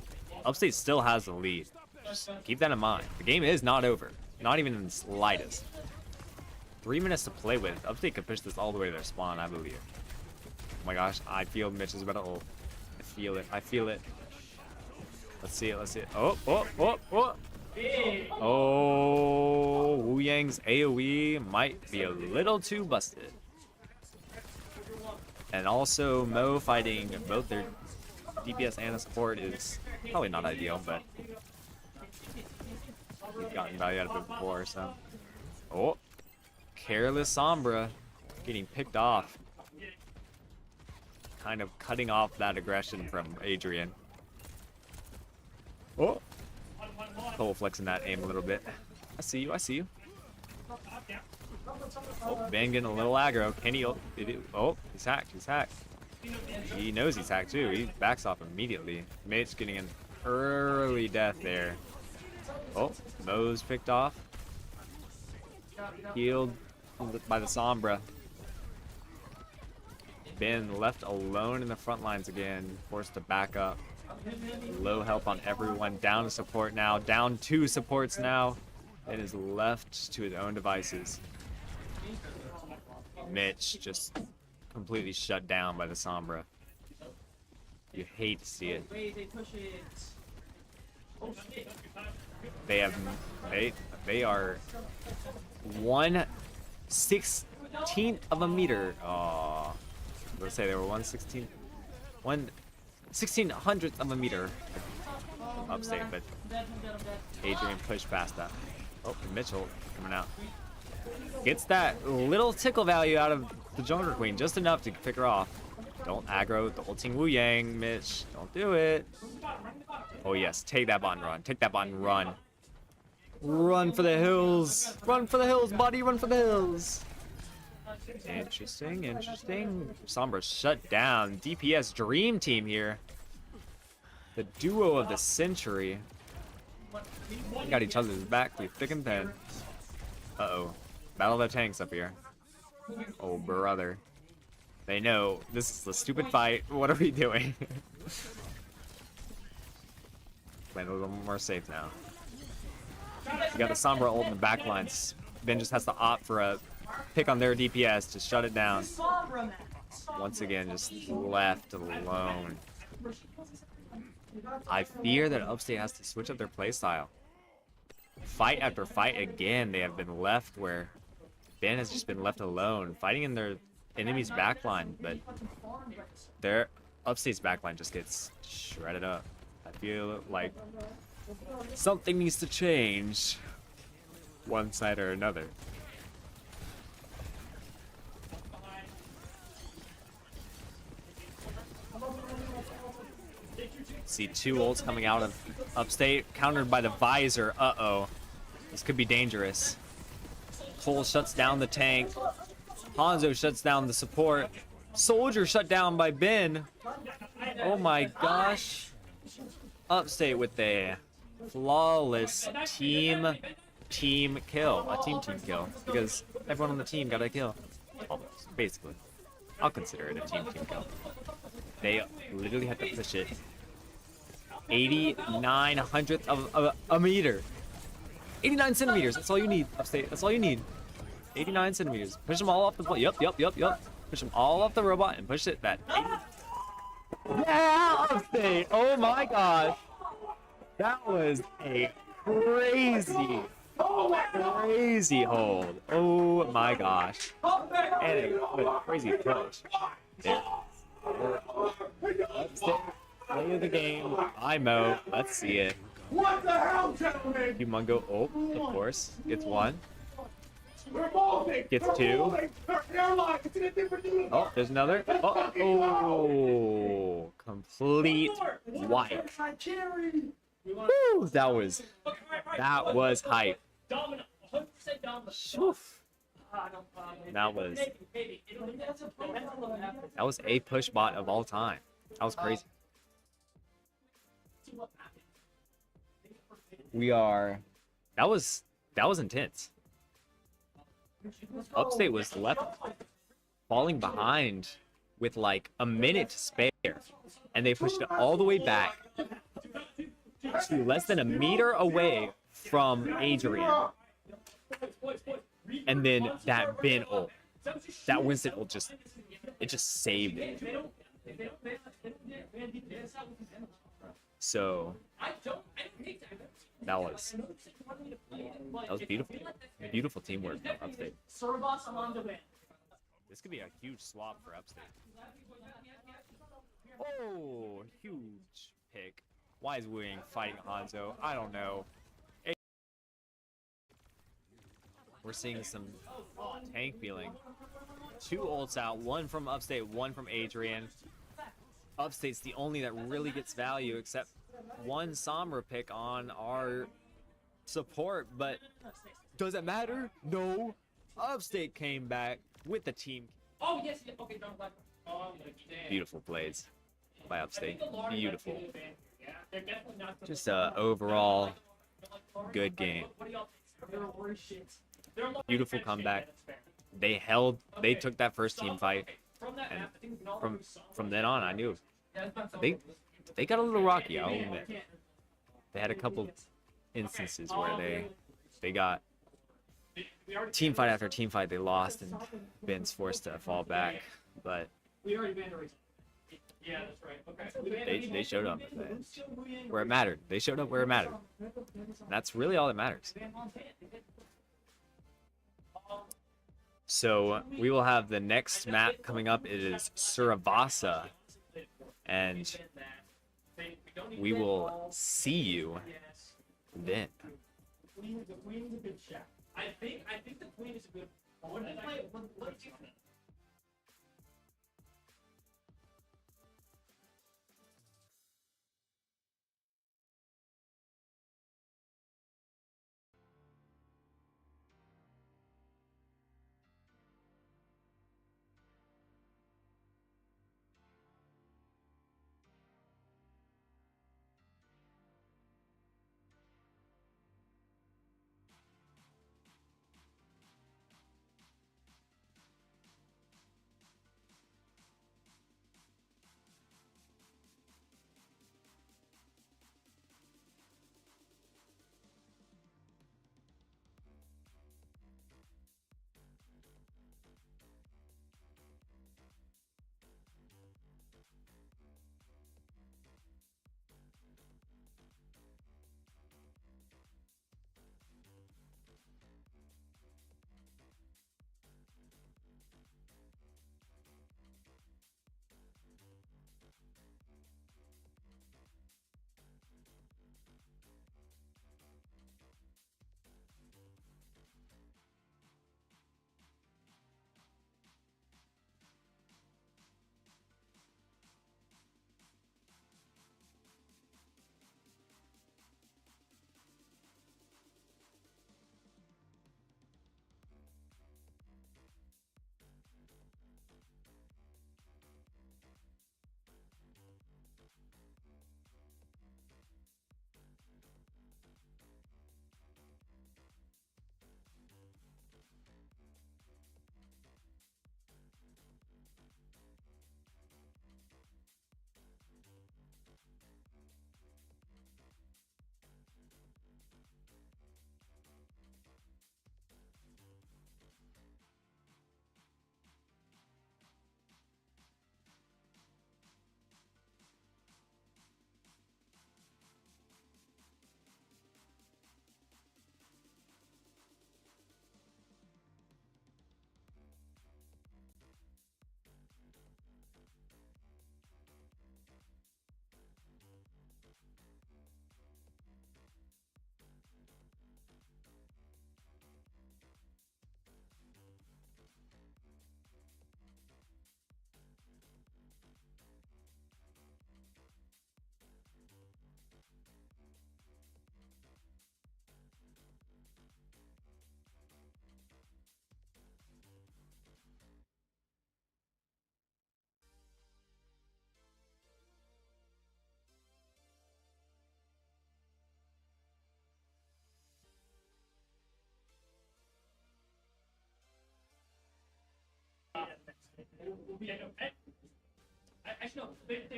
Speaker 1: Upstate still has the lead. Just keep that in mind. The game is not over. Not even in the slightest. 3 minutes to play with. Upstate could push this all the way to their spawn, I believe. Oh my gosh, I feel Mitch is about to ult. I feel it. Let's see it. Oh. Oh, Wu Yang's AoE might be a little too busted. And also, Mo fighting both their DPS and a support is probably not ideal, but we've gotten value out of it before, so. Oh, careless Sombra getting picked off. Kind of cutting off that aggression from Adrian. Oh, Cole flexing that aim a little bit. I see you. Oh, Ben getting a little aggro. Can he? Oh, he's hacked. He knows he's hacked too. He backs off immediately. Mitch getting an early death there. Oh, Mo's picked off. Healed by the Sombra. been left alone in the front lines again, forced to back up. Low help on everyone. Down to support now. Down 2 supports now. It is left to his own devices. Mitch just completely shut down by the Sombra. You hate to see it. They are 1/16th of a meter. Oh, let's say they were 1/1600th of a meter from Upstate, but Adrian pushed past that. Oh, Mitchell coming out. Gets that little tickle value out of the Jungle Queen, just enough to pick her off. Don't aggro the ulting Wu Yang, Mitch. Don't do it. Oh yes, take that bot and run. Take that bot and run. Run for the hills. Run for the hills, buddy. Run for the hills. Interesting, interesting. Sombra shut down. DPS Dream Team here. The duo of the century. They got each other's back through thick and thin. Uh-oh. Battle of the tanks up here. Oh, brother. They know this is a stupid fight. What are we doing? Playing a little more safe now. You got the Sombra ult in the back lines. Ben just has to opt for a pick on their DPS to shut it down. Once again, just left alone. I fear that Upstate has to switch up their playstyle. Fight after fight again, they have been left where Ben has just been left alone, fighting in their enemy's backline, but their Upstate's backline just gets shredded up. I feel like something needs to change, one side or another. See 2 ults coming out of Upstate, countered by the Visor. Uh-oh. This could be dangerous. Cole shuts down the tank. Hanzo shuts down the support. Soldier shut down by Ben. Oh my gosh. Upstate with a flawless team kill. A team kill. Because everyone on the team got a kill. Almost, basically. I'll consider it a team kill. They literally had to push it 89 hundredths of a meter. 89 centimeters. That's all you need, Upstate. That's all you need. 89 centimeters. Push them all off the... Yup. Push them all off the robot and push it that 80. Yeah, Upstate. Oh my gosh. That was a crazy hold. Oh my gosh. And a crazy push. There. Upstate. Play of the game. IMO. Let's see it.
Speaker 3: What the hell, gentlemen?
Speaker 1: Humongo, oh, of course, gets 1.
Speaker 3: We're moving.
Speaker 1: Gets
Speaker 3: We're
Speaker 1: 2.
Speaker 3: moving. Airline, it's in a different universe.
Speaker 1: Oh, there's another. Oh, complete wipe. Woo, that was hype. Shoof. That was a push bot of all time. That was crazy. That was intense. Upstate was left falling behind with like a minute to spare, and they pushed it all the way back to less than a meter away from Adrian. And then that Ben ult, that Winston ult just saved it. So that was beautiful. Beautiful teamwork from Upstate. This could be a huge swap for Upstate. Oh, huge pick. Why is Wu Yang fighting Hanzo? I don't know. We're seeing some tank feeling. 2 ults out, 1 from Upstate, 1 from Adrian. Upstate's the only that really gets value, except 1 Sombra pick on our support, but does it matter? No. Upstate came back with the team.
Speaker 2: Oh, yes. Okay,
Speaker 1: Beautiful plays by Upstate. Beautiful. Just overall good game. Beautiful comeback. They took that first team fight. And from then on, I knew they got a little rocky. I'll admit. They had a couple instances where they got team fight after team fight. They lost, and Ben's forced to fall back. But
Speaker 2: Yeah, that's right. Okay.
Speaker 1: they showed up where it mattered. They showed up where it mattered. That's really all that matters. So we will have the next map coming up. It is Suravasa, and we will see you then.
Speaker 2: I think the queen is a good. What do you think?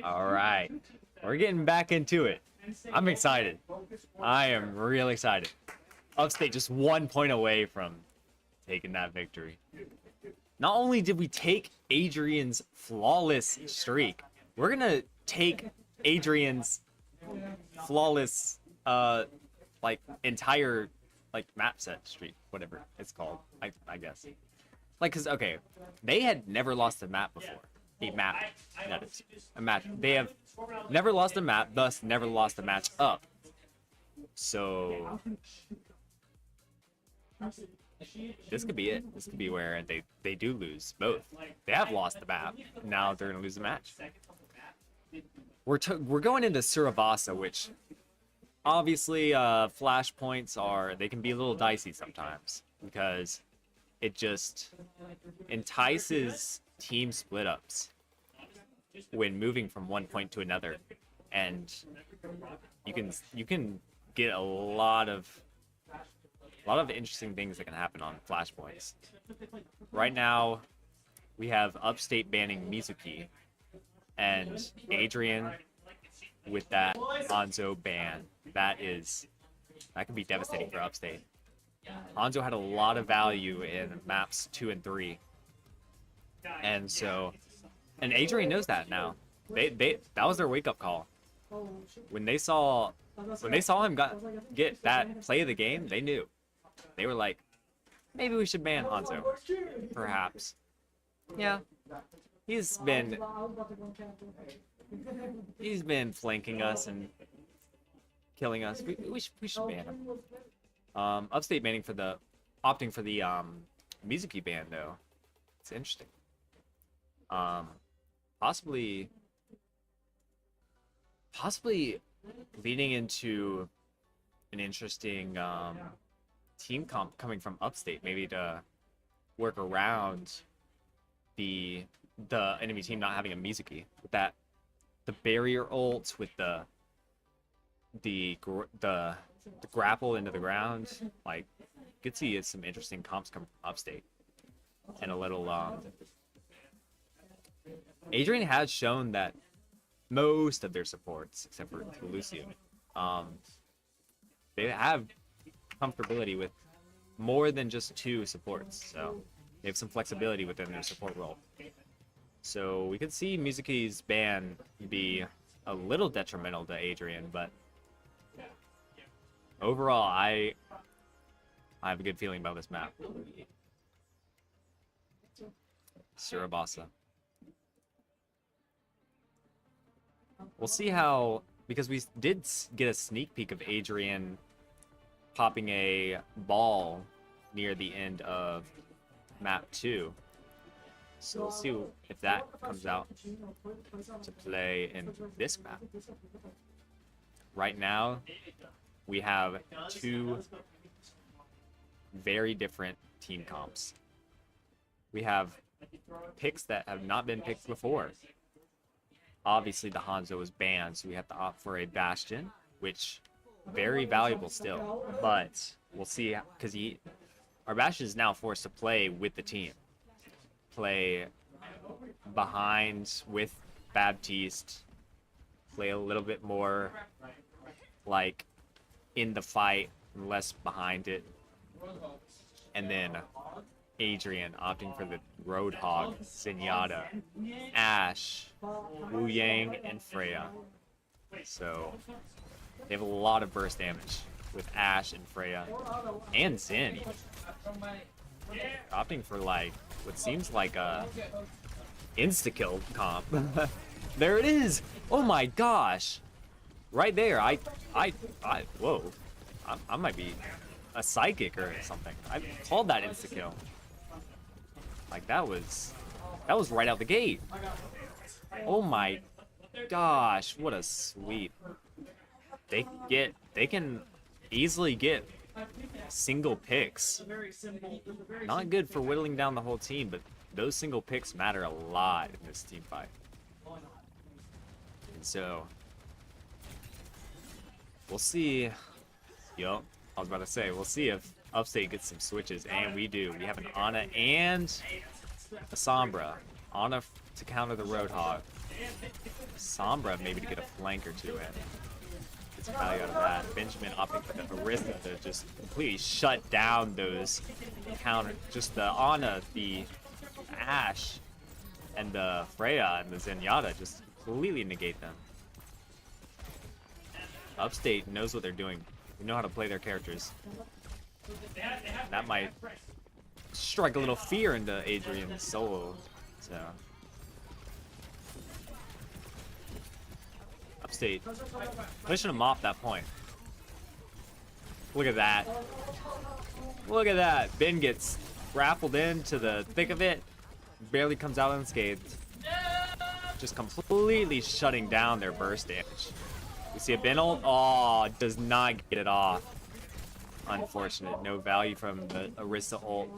Speaker 1: All right, we're getting back into it. I'm excited. I am really excited. Upstate just 1 point away from taking that victory. Not only did we take Adrian's flawless streak, we're gonna take Adrian's flawless like entire like map set streak, whatever it's called, I guess. Like, cause okay, they had never lost a map before. A map, that is a match. They have never lost a map, thus never lost a match up. So this could be it. This could be where they do lose both. They have lost the map. Now they're gonna lose the match. We're going into Suravasa, which obviously flashpoints they can be a little dicey sometimes because it just entices team split ups when moving from one point to another, and you can get a lot of interesting things that can happen on flashpoints. Right now, we have Upstate banning Mizuki, and Adrian with that Hanzo ban. That can be devastating for Upstate. Hanzo had a lot of value in maps 2 and 3, and Adrian knows that now. That was their wake up call. When they saw him get that play of the game, they knew. They were like, maybe we should ban Hanzo, perhaps. Yeah, he's been flanking us and killing us. We should ban him. Upstate opting for the Mizuki ban though. It's interesting. Possibly leading into an interesting team comp coming from Upstate, maybe to work around the enemy team not having a Mizuki with the barrier ult with the grapple into the ground. Like, you could see some interesting comps come from Upstate. And a little Adrian has shown that most of their supports, except for Lucio, they have comfortability with more than just 2 supports, so they have some flexibility within their support role. So we could see Mizuki's ban be a little detrimental to Adrian, but overall, I have a good feeling about this map. Surabasa. We'll see how, because we did get a sneak peek of Adrian popping a ball near the end of map 2. So we'll see if that comes out to play in this map. Right now, we have 2 very different team comps. We have picks that have not been picked before. Obviously, the Hanzo is banned, so we have to opt for a Bastion, which very valuable still. But we'll see, because our Bastion is now forced to play with the team, play behind with Baptiste, play a little bit more like in the fight, less behind it, and then Adrian opting for the Roadhog, Zenyatta, Ashe, Wu Yang, and Freya. So they have a lot of burst damage with Ashe and Freya, and Zen even. Opting for like what seems like a insta-kill comp. There it is! Oh my gosh! Right there, whoa. I might be a psychic or something. I called that insta-kill. Like, that was right out the gate. Oh my gosh, what a sweep. They can easily get single picks. Not good for whittling down the whole team, but those single picks matter a lot in this team fight. And so we'll see. Yup, I was about to say, we'll see if Upstate gets some switches, and we do. We have an Ana and a Sombra. Ana to counter the Roadhog. Sombra maybe to get a flank or 2 in. Get some value out of that. Benjamin opting for the Orisa to just completely shut down those counter. Just the Ana, the Ashe, and the Freya and the Zenyatta just completely negate them. Upstate knows what they're doing. They know how to play their characters. That might strike a little fear into Adrian's soul. So Upstate pushing him off that point. Look at that. Look at that. Ben gets grappled into the thick of it. Barely comes out unscathed. Just completely shutting down their burst damage. We see a Ben ult. Oh, does not get it off. Unfortunate. No value from the Orisa ult.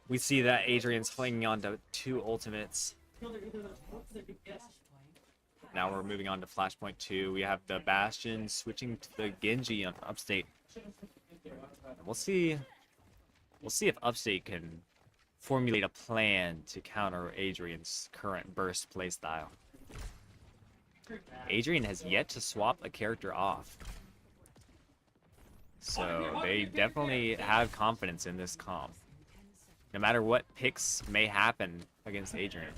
Speaker 1: We see that Adrian's clinging on to 2 ultimates. Now we're moving on to Flashpoint 2. We have the Bastion switching to the Genji on Upstate. We'll see if Upstate can formulate a plan to counter Adrian's current burst playstyle. Adrian has yet to swap a character off. So they definitely have confidence in this comp. No matter what picks may happen against Adrian,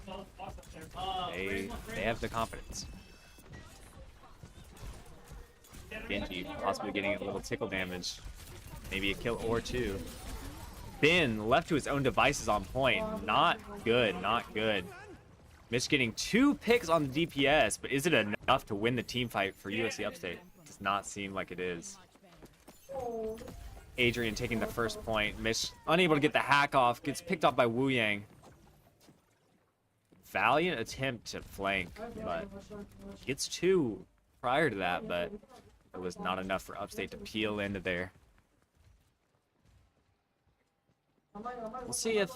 Speaker 1: they have the confidence. Genji possibly getting a little tickle damage. Maybe a kill or two. Bin left to his own devices on point. Not good, not good. Mitch getting 2 picks on the DPS, but is it enough to win the team fight for USC Upstate? Does not seem like it is. Adrian taking the first point. Mitch unable to get the hack off. Gets picked off by Wu Yang. Valiant attempt to flank, but gets 2 prior to that, but it was not enough for Upstate to peel into there. We'll see if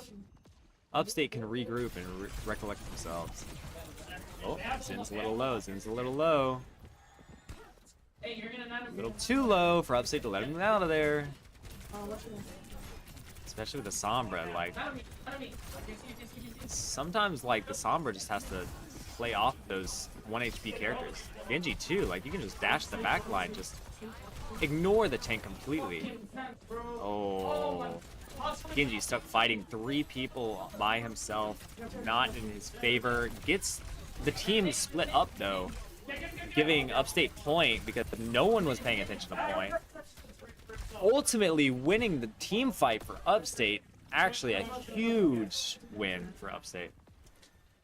Speaker 1: Upstate can regroup and recollect themselves. Oh, Zin's a little low. Zin's a little low. A little too low for Upstate to let him out of there. Especially with the Sombra. Like, sometimes, like, the Sombra just has to play off those 1 HP characters. Genji, too. Like, you can just dash the backline. Just ignore the tank completely. Oh. Genji stuck fighting 3 people by himself, not in his favor. Gets the team split up though, giving Upstate point because no one was paying attention to point. Ultimately winning the team fight for Upstate, actually a huge win for Upstate.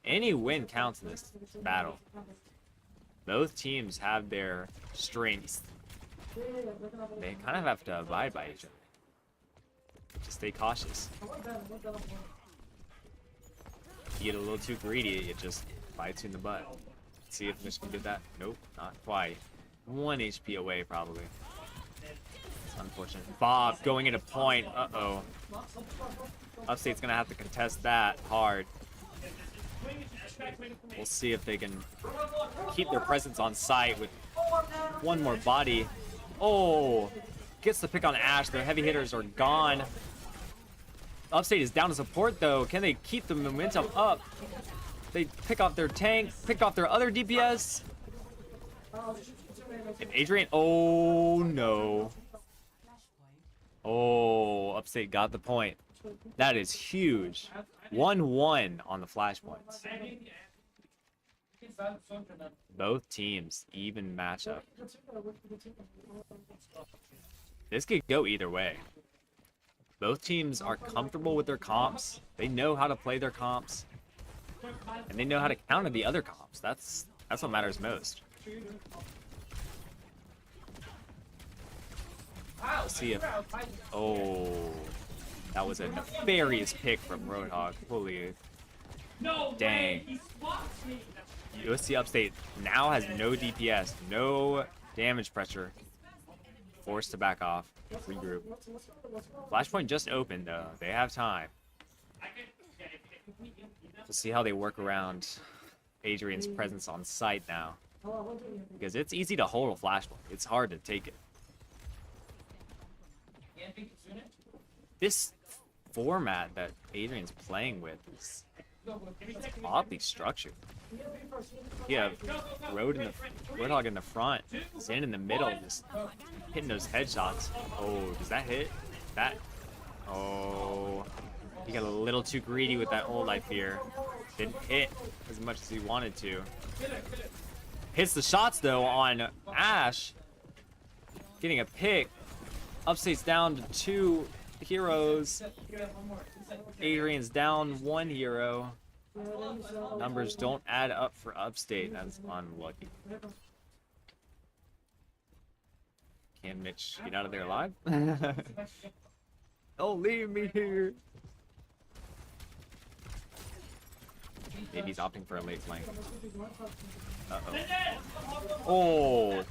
Speaker 1: Any win counts in this battle. Both teams have their strengths. They kind of have to abide by each other. Just stay cautious. If you get a little too greedy, it just bites you in the butt. Let's see if Mitch can get that. Nope, not quite. 1 HP away, probably. It's unfortunate. Bob going into point. Uh-oh. Upstate's gonna have to contest that hard. We'll see if they can keep their presence on site with 1 more body. Oh! Gets the pick on Ash. Their heavy hitters are gone. Upstate is down to support, though. Can they keep the momentum up? They pick off their tank, pick off their other DPS. And Adrian, oh no. Oh, Upstate got the point. That is huge. 1-1 on the flashpoints. Both teams, even matchup. This could go either way. Both teams are comfortable with their comps. They know how to play their comps. And they know how to counter the other comps. That's what matters most. Let's see if... Oh, that was a nefarious pick from Roadhog. Holy... Dang. USC Upstate now has no DPS, no damage pressure. Forced to back off, regroup. Flashpoint just opened though. They have time to see how they work around Adrian's presence on site now. Because it's easy to hold a flashpoint. It's hard to take it. This format that Adrian's playing with is oddly structured. You have Roadhog in the front, Zen in the middle, just hitting those headshots. Oh, does that hit? That, oh, he got a little too greedy with that ult, I fear. Didn't hit as much as he wanted to. Hits the shots though on Ash, getting a pick. Upstate's down to 2 heroes. Adrian's down 1 hero. Numbers don't add up for Upstate. That's unlucky. Can Mitch get out of there alive? Don't leave me here. Maybe he's opting for a late flank. Uh-oh. Oh.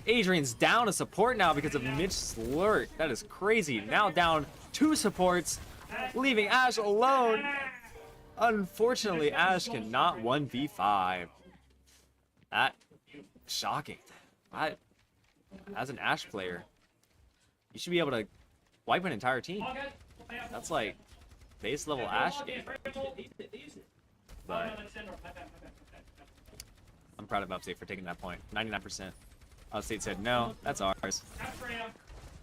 Speaker 1: Adrian's down a support now because of Mitch Slurk. That is crazy. Now down 2 supports, leaving Ash alone. Unfortunately, Ash cannot 1v5. That shocking. As an Ash player, you should be able to wipe an entire team. That's like base level Ashe game. But I'm proud of Upstate for taking that point. 99%. Upstate said, no, that's ours.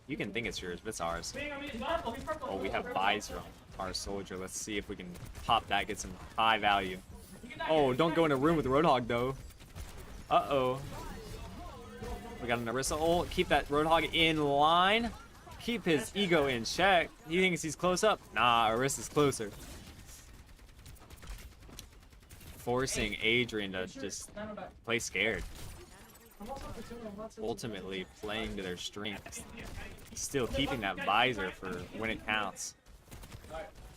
Speaker 1: You can think it's yours, but it's ours. Oh, we have Visor on our soldier. Let's see if we can pop that, get some high value. Oh, don't go in a room with Roadhog, though. Uh-oh. We got an Orisa ult. Keep that Roadhog in line. Keep his ego in check. He thinks he's close up. Nah, Orisa's closer. Forcing Adrian to just play scared. Ultimately playing to their strengths. Still keeping that visor for when it counts.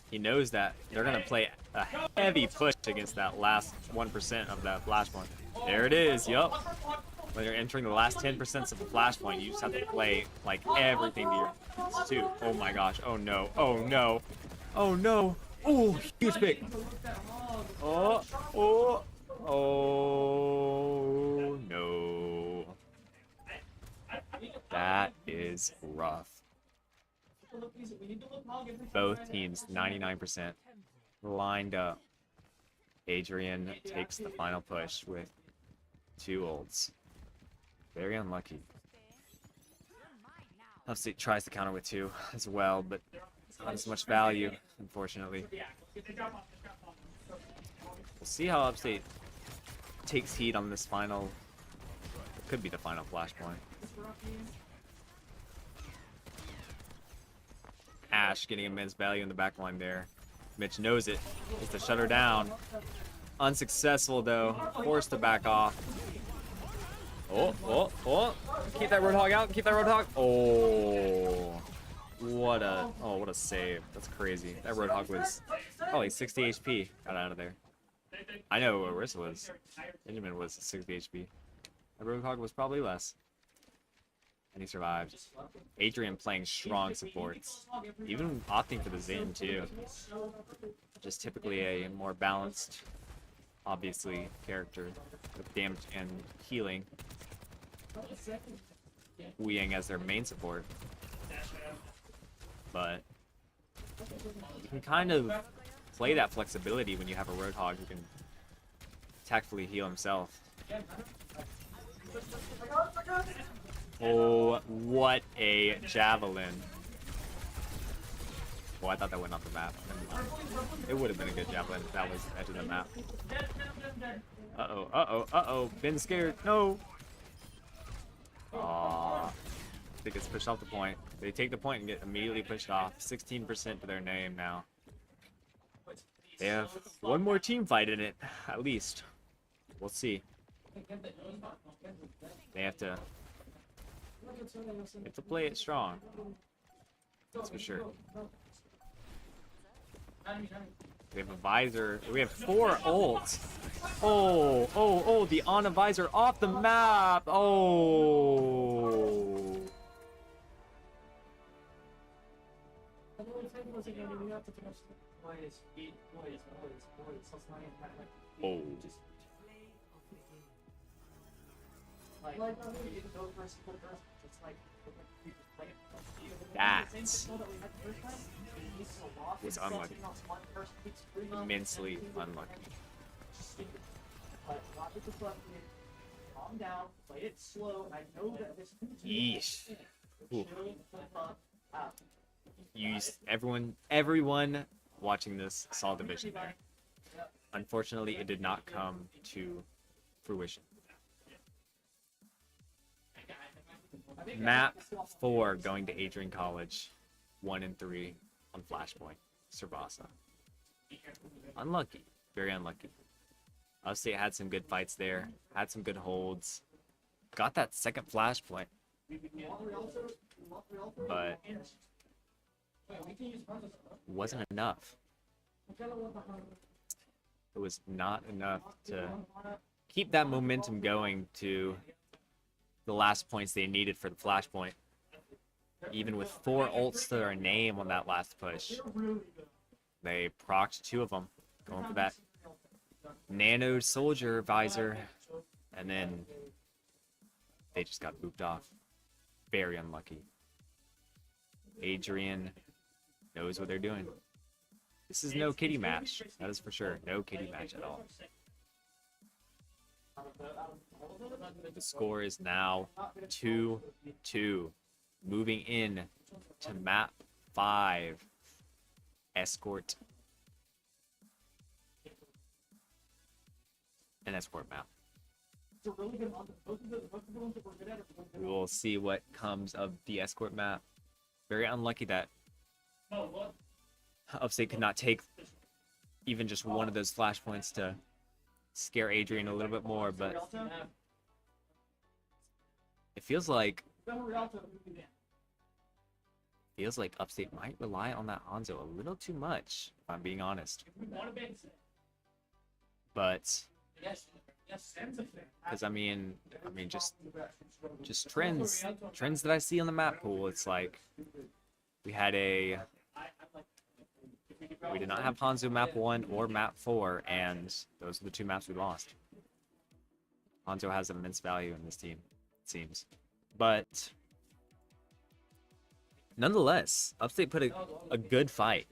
Speaker 1: He knows that they're going to play a heavy push against that last 1% of that flashpoint. There it is, yup. When you're entering the last 10% of the flashpoint, you just have to play like everything to your suit. Oh my gosh, oh no, oh no, oh no. Oh, huge pick. Oh, oh, oh no. That is rough. Both teams 99% lined up. Adrian takes the final push with 2 ults. Very unlucky. Upstate tries to counter with 2 as well, but not as much value, unfortunately. We'll see how Upstate takes heat on this final. It could be the final flashpoint. Ashe getting immense value in the backline there. Mitch knows it. Is to shut her down. Unsuccessful though. Forced to back off. Oh, oh, oh. Keep that Roadhog out. Keep that Roadhog. Oh. What a save. That's crazy. That Roadhog was probably 60 HP. Got out of there. I know what Orisa was. Benjamin was 60 HP. That Roadhog was probably less. And he survived. Adrian playing strong supports. Even opting for the Zin too. Just typically a more balanced, obviously, character with damage and healing. Wu Yang as their main support. But you can kind of play that flexibility when you have a Roadhog who can tactfully heal himself. Oh, what a javelin. Oh, I thought that went off the map. It would have been a good javelin if that was the edge of the map. Uh-oh, uh-oh, uh-oh. Been scared. No. Aww. I think it's pushed off the point. They take the point and get immediately pushed off. 16% to their name now. They have one more team fight in it, at least. We'll see. They have to play it strong. That's for sure. We have a visor. We have 4 ults. Oh, oh, oh, the Ana visor off the map. Oh. Oh. That was unlucky. Immensely unlucky. Yeesh. Ooh. Everyone watching this saw the vision there. Unfortunately, it did not come to fruition. Map 4 going to Adrian College. 1 and 3 on Flashpoint. Servasa. Unlucky. Very unlucky. Upstate had some good fights there. Had some good holds. Got that second Flashpoint. But wasn't enough. It was not enough to keep that momentum going to the last points they needed for the flashpoint. Even with 4 ults to their name on that last push, they procced 2 of them, going for that nano soldier visor, and then they just got booped off. Very unlucky. Adrian knows what they're doing. This is no kiddie match. That is for sure. No kiddie match at all. The score is now 2-2. Moving in to map 5. Escort. An escort map. We will see what comes of the escort map. Very unlucky that Upstate could not take even just one of those flashpoints to scare Adrian a little bit more, but it feels like Upstate might rely on that Hanzo a little too much, if I'm being honest. But because I mean just trends that I see on the map pool, it's like we did not have Hanzo map 1 or map 4, and those are the 2 maps we lost. Hanzo has immense value in this team, it seems. But nonetheless, Upstate put a good fight.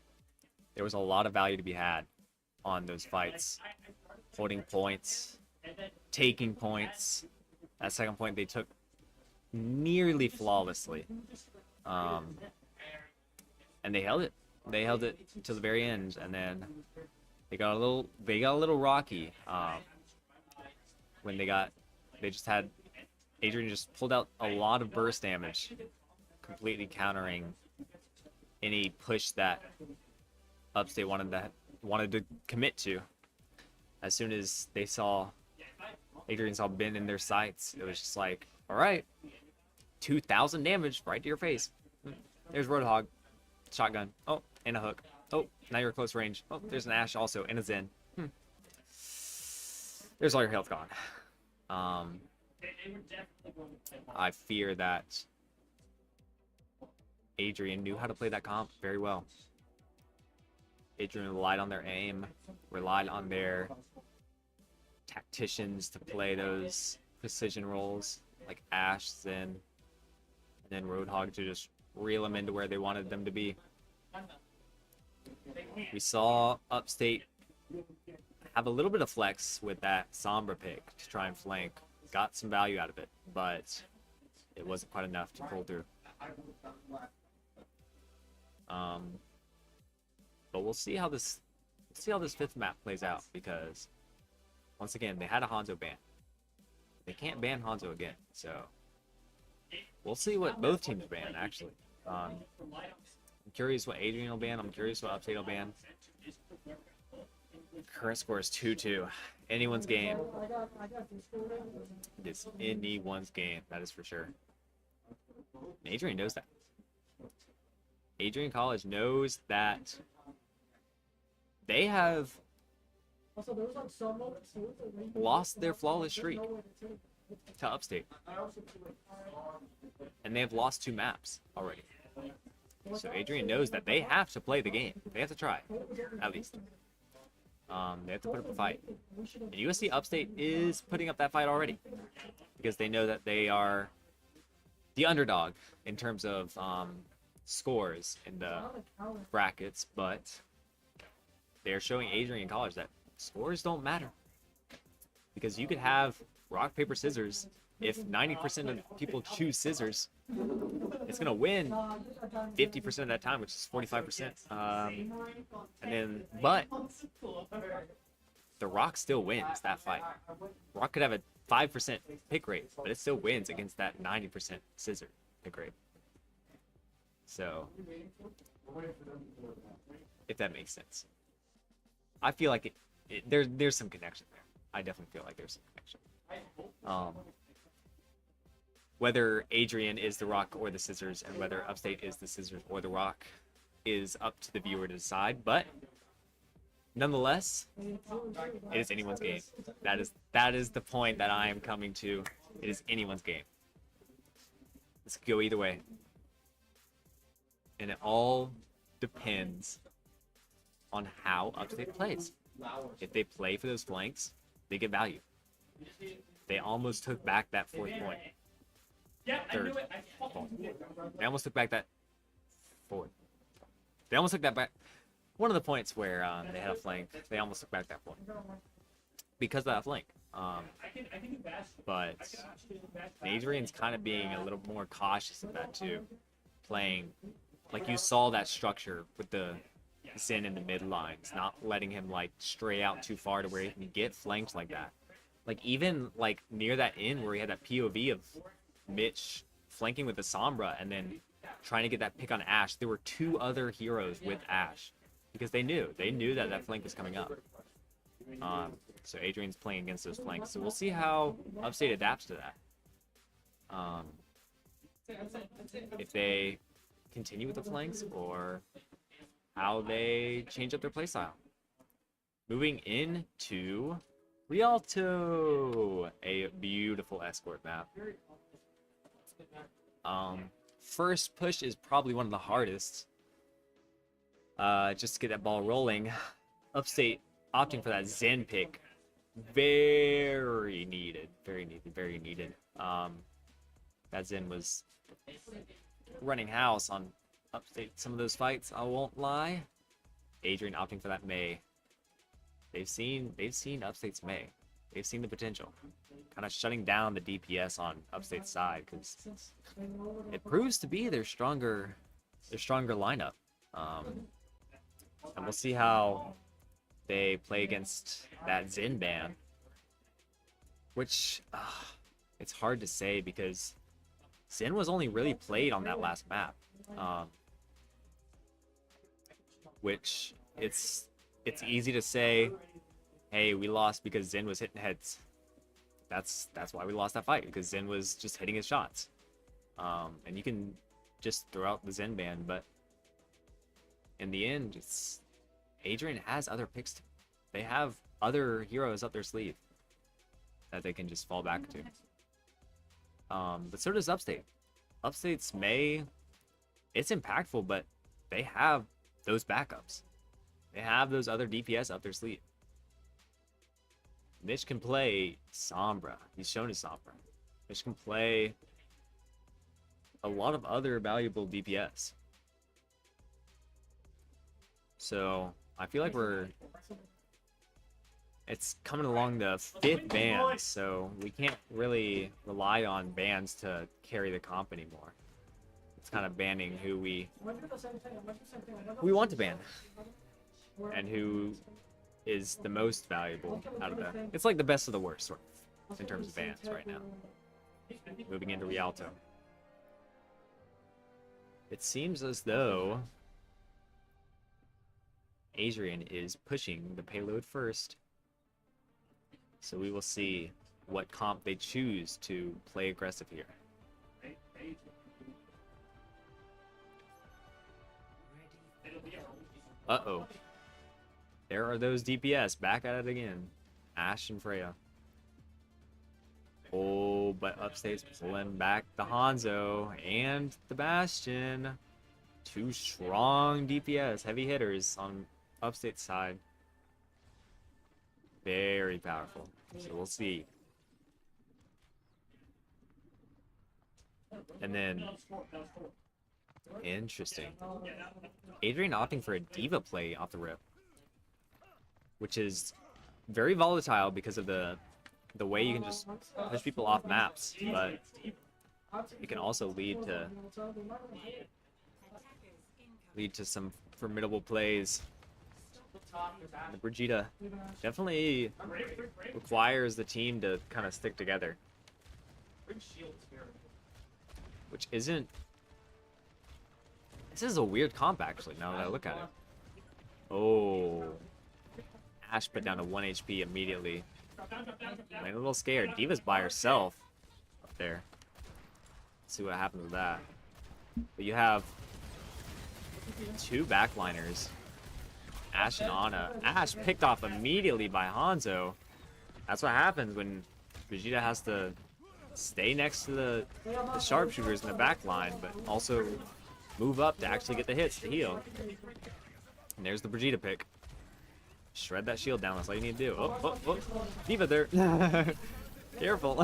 Speaker 1: There was a lot of value to be had on those fights. Holding points, taking points. That second point they took nearly flawlessly. And they held it. They held it to the very end, and then they got a little rocky when Adrian just pulled out a lot of burst damage, completely countering any push that Upstate wanted to commit to. As soon as they saw Adrian saw Ben in their sights, it was just like, all right, 2,000 damage right to your face. There's Roadhog, shotgun. Oh, and a hook. Oh, now you're close range. Oh, there's an Ashe also, and a Zen. There's all your health gone. I fear that Adrian knew how to play that comp very well. Adrian relied on their aim, relied on their tacticians to play those precision rolls like Ashe, Zen, and then Roadhog to just reel them into where they wanted them to be. We saw Upstate have a little bit of flex with that Sombra pick to try and flank. Got some value out of it, but it wasn't quite enough to pull through. But we'll see how this 5th map plays out, because once again they had a Hanzo ban. They can't ban Hanzo again, so we'll see what both teams ban actually. I'm curious what Adrian will ban. I'm curious what Upstate will ban. Current score is 2-2. Anyone's game. It's anyone's game, that is for sure. And Adrian knows that. Adrian College knows that they have lost their flawless streak to Upstate. And they have lost 2 maps already. So Adrian knows that they have to play the game. They have to try, at least. They have to put up a fight. And USC Upstate is putting up that fight already, because they know that they are the underdog in terms of scores in the brackets, but they're showing Adrian College that scores don't matter, because you could have rock, paper, scissors. If 90% of people choose scissors, it's gonna win 50% of that time, which is 45%. But the rock still wins that fight. Rock could have a 5% pick rate, but it still wins against that 90% scissor pick rate. So, if that makes sense, I feel like there's some connection there. I definitely feel like there's some connection. Whether Adrian is the rock or the scissors, and whether Upstate is the scissors or the rock, is up to the viewer to decide. But nonetheless, it is anyone's game. That is the point that I am coming to. It is anyone's game. This could go either way, and it all depends on how Upstate plays. If they play for those flanks, they get value. They almost took back that 4th point. 3rd point. They almost took back that 4th. They almost took that back. one of the points where they had a flank. They almost took back that point because of that flank. But Adrian's kind of being a little more cautious of that too. Playing, like you saw that structure with the Zen in the mid lines, not letting him like stray out too far to where he can get flanked like that. Like even like near that end where he had that POV of Mitch flanking with the Sombra and then trying to get that pick on Ashe. There were 2 other heroes with Ashe because they knew that that flank was coming up. So Adrian's playing against those flanks. So we'll see how Upstate adapts to that. If they continue with the flanks or how they change up their playstyle. Moving into Rialto, a beautiful escort map. First push is probably one of the hardest. Just to get that ball rolling. Upstate opting for that Zen pick. Very needed. Very needed. Very needed. That Zen was running house on Upstate some of those fights, I won't lie. Adrian opting for that Mei. They've seen Upstate's Mei. They've seen the potential. Kind of shutting down the DPS on Upstate's side because it proves to be their stronger lineup. And we'll see how they play against that Zen ban. Which it's hard to say because Zen was only really played on that last map. Which it's easy to say, hey, we lost because Zen was hitting heads. That's why we lost that fight, because Zen was just hitting his shots. And you can just throw out the Zen ban, but in the end, it's Adrian has other picks. They have other heroes up their sleeve that they can just fall back to. But so does Upstate. Upstate's Mei, it's impactful, but they have those backups. They have those other DPS up their sleeve. Mitch can play Sombra. He's shown his Sombra. Mitch can play a lot of other valuable DPS. So I feel like it's coming along the 5th ban, so we can't really rely on bans to carry the comp anymore. It's kind of banning who we want to ban and who is the most valuable out of that. It's like the best of the worst, sort of, in terms of bans right now. Moving into Rialto. It seems as though Adrian is pushing the payload first. So we will see what comp they choose to play aggressive here. Uh-oh. There are those DPS back at it again. Ashe and Freya. Oh, but Upstate's pulling back the Hanzo and the Bastion. 2 strong DPS, heavy hitters on Upstate's side. Very powerful. So we'll see. And then, interesting. Adrian opting for a diva play off the rip, which is very volatile because of the way you can just push people off maps, but it can also lead to some formidable plays. The Brigitte definitely requires the team to kind of stick together, which isn't. This is a weird comp actually. Now that I look at it. Oh, Ashe put down to 1 HP immediately. I'm a little scared. Diva's by herself up there. Let's see what happens with that. But you have 2 backliners. Ashe and Ana. Ashe picked off immediately by Hanzo. That's what happens when Brigitte has to stay next to the sharpshooters in the back line, but also move up to actually get the hits to heal. And there's the Brigitte pick. Shred that shield down, that's all you need to do. Oh. Diva there. Careful.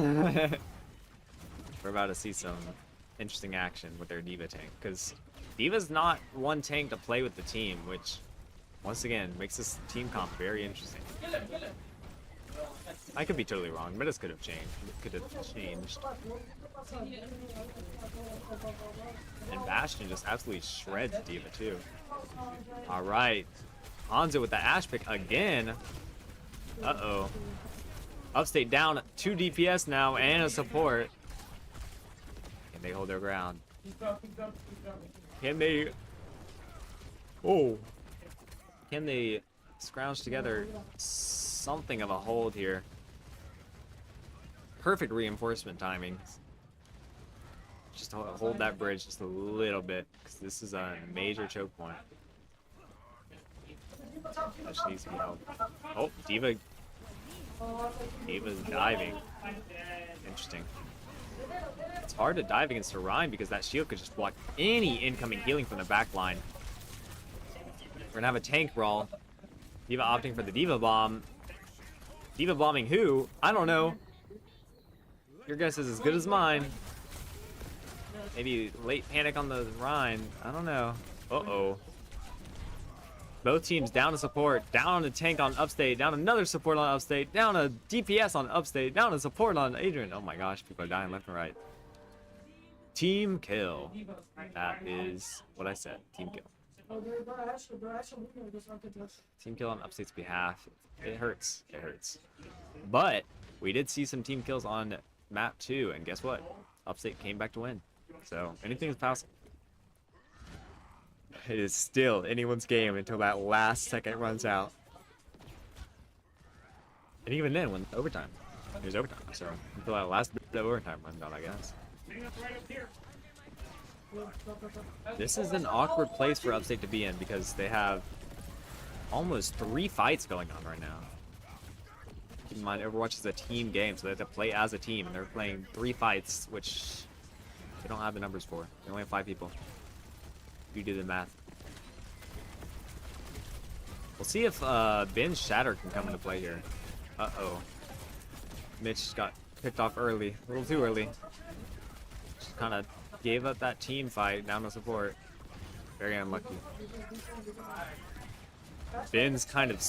Speaker 1: We're about to see some interesting action with their Diva tank, because Diva's not one tank to play with the team, which Once again, makes this team comp very interesting. I could be totally wrong, but this could have changed. It could have changed. And Bastion just absolutely shreds D.Va too. Alright. Hanzo with the Ash pick again. Uh-oh. Upstate down 2 DPS now and a support. Can they hold their ground? Can they... Oh. Can they scrounge together something of a hold here? Perfect reinforcement timing. Just hold that bridge just a little bit, because this is a major choke point. That just needs to be helped. Oh, D.Va's diving. Interesting. It's hard to dive against Orion because that shield could just block any incoming healing from the back line. We're gonna have a tank brawl. D.Va opting for the D.Va bomb. D.Va bombing who? I don't know. Your guess is as good as mine. Maybe late panic on the Rhine. I don't know. Uh-oh. Both teams down to support. Down on a tank on Upstate. Down another support on Upstate. Down a DPS on Upstate. Down a support on Adrian. Oh my gosh, people are dying left and right. Team kill. That is what I said. Team kill. Team kill on Upstate's behalf. It hurts. It hurts. But we did see some team kills on map 2, and guess what? Upstate came back to win. So anything is possible. It is still anyone's game until that last second runs out. And even then, when overtime, there's overtime. So until that last bit of overtime runs out, I guess. This is an awkward place for Upstate to be in because they have almost 3 fights going on right now. Keep in mind, Overwatch is a team game, so they have to play as a team, and they're playing 3 fights, which they don't have the numbers for. They only have 5 people. You do the math. We'll see if Ben's Shatter can come into play here. Uh-oh. Mitch got picked off early. A little too early. Just kind of gave up that team fight down to support. Very unlucky. Ben's kind of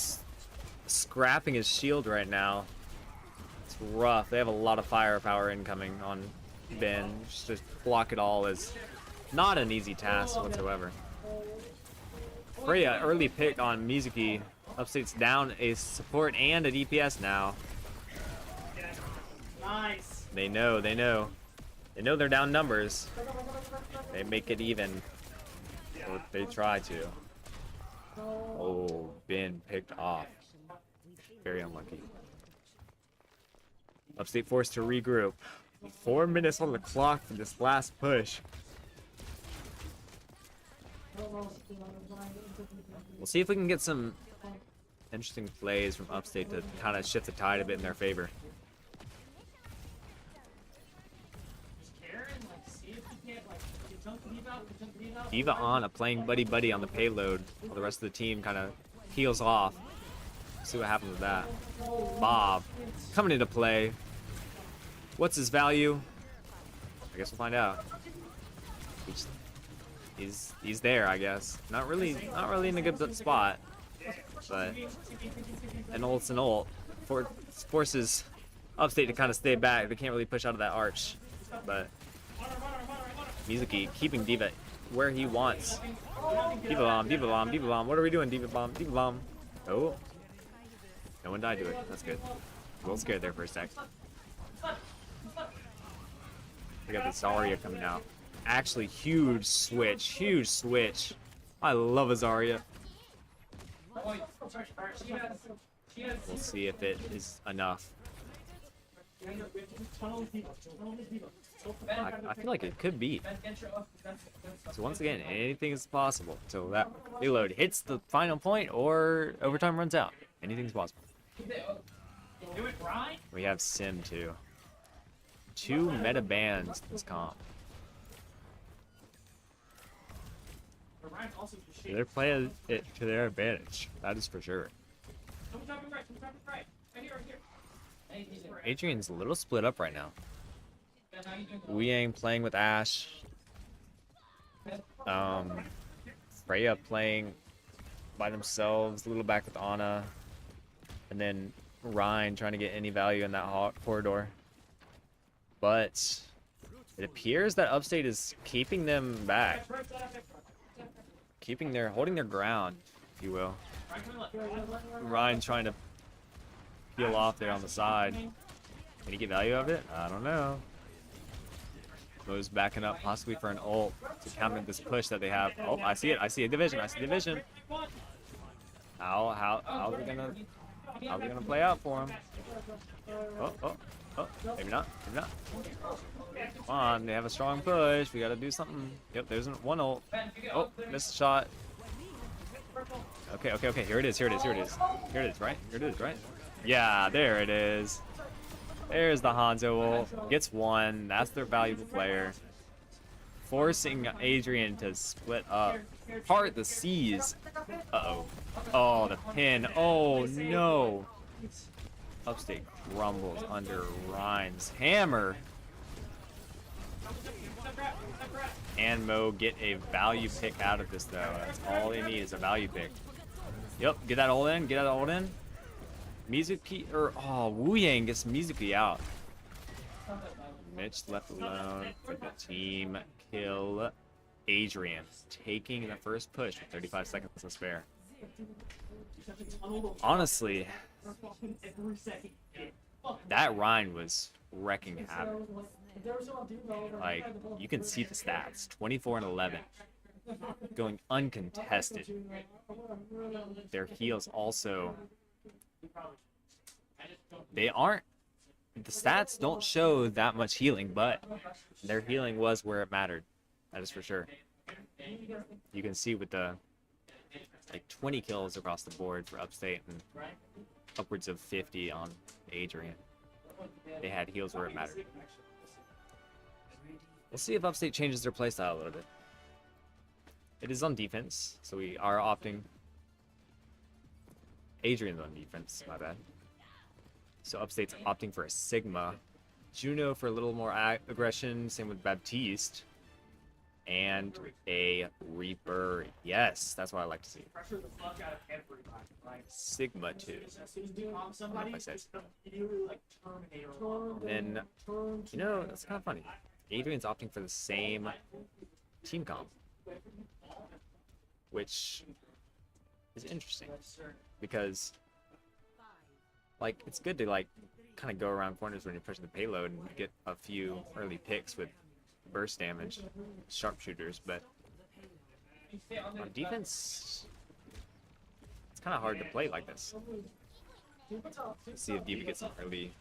Speaker 1: scrapping his shield right now. It's rough. They have a lot of firepower incoming on Ben. Just block it all is not an easy task whatsoever. Freya, early pick on Mizuki. Upstate's down a support and a DPS now.
Speaker 2: Nice.
Speaker 1: They know, they know. They know they're down numbers. They make it even. Or they try to. Oh, Ben picked off. Very unlucky. Upstate forced to regroup. 4 minutes on the clock for this last push. We'll see if we can get some interesting plays from Upstate to kind of shift the tide a bit in their favor. D.Va on a playing buddy-buddy on the payload while the rest of the team kind of heals off. See what happens with that. Bob coming into play. What's his value? I guess we'll find out. He's there, I guess. Not really in a good spot. But an ult's an ult. Forces Upstate to kind of stay back. They can't really push out of that arch. But Mizuki keeping D.Va where he wants. D.Va bomb, D.Va bomb, D.Va bomb. What are we doing? D.Va bomb, D.Va bomb. Oh. No one died to it. That's good. A little scared there for a sec. We got the Zarya coming out. Actually, huge switch. Huge switch. I love a Zarya. We'll see if it is enough. I feel like it could be. So once again, anything is possible until that reload hits the final point or overtime runs out. Anything's possible. We have Sim too. 2 meta bans this comp. They're playing it to their advantage. That is for sure. Adrian's a little split up right now. Yang playing with Ashe. Freya playing by themselves, a little back with Ana, and then Ryan trying to get any value in that corridor. But it appears that Upstate is keeping them back, holding their ground, if you will. Ryan trying to peel off there on the side. Can he get value of it? I don't know. Mo's backing up possibly for an ult to counter this push that they have. Oh, I see it. I see a division. I see a division. How's it gonna play out for him? Oh, maybe not. Maybe not. Come on, they have a strong push. We gotta do something. Yep, there's one ult. Oh, missed the shot. Okay. Here it is, right? Yeah, there it is. There's the Hanzo ult. Gets one. That's their valuable player. Forcing Adrian to split up. Part the C's. Uh-oh. Oh, the pin. Oh, no. Upstate crumbles under Ryan's hammer. And Mo get a value pick out of this, though. That's all they need is a value pick. Yep, get that ult in. Get that ult in. Mizuki, Wu Yang gets Mizuki out. Mitch left alone for the team kill. Adrian taking the first push with 35 seconds to spare. Honestly, that Ryan was wrecking havoc. Like, you can see the stats. 24 and 11. Going uncontested. Their heals also... the stats don't show that much healing, but their healing was where it mattered. That is for sure. You can see with the like 20 kills across the board for Upstate and upwards of 50 on Adrian. They had heals where it mattered. We'll see if Upstate changes their playstyle a little bit. It is on defense, so we are opting. Adrian's on defense, my bad. So Upstate's opting for a Sigma. Juno for a little more aggression, same with Baptiste. And a Reaper. Yes, that's what I like to see. Sigma 2. I don't know if I said Sigma. And then, you know, that's kind of funny. Adrian's opting for the same team comp. Which is interesting. Because, like, it's good to, like, kind of go around corners when you're pushing the payload and get a few early picks with burst damage, sharpshooters, but on defense, it's kind of hard to play like this. Let's see if Diva gets an early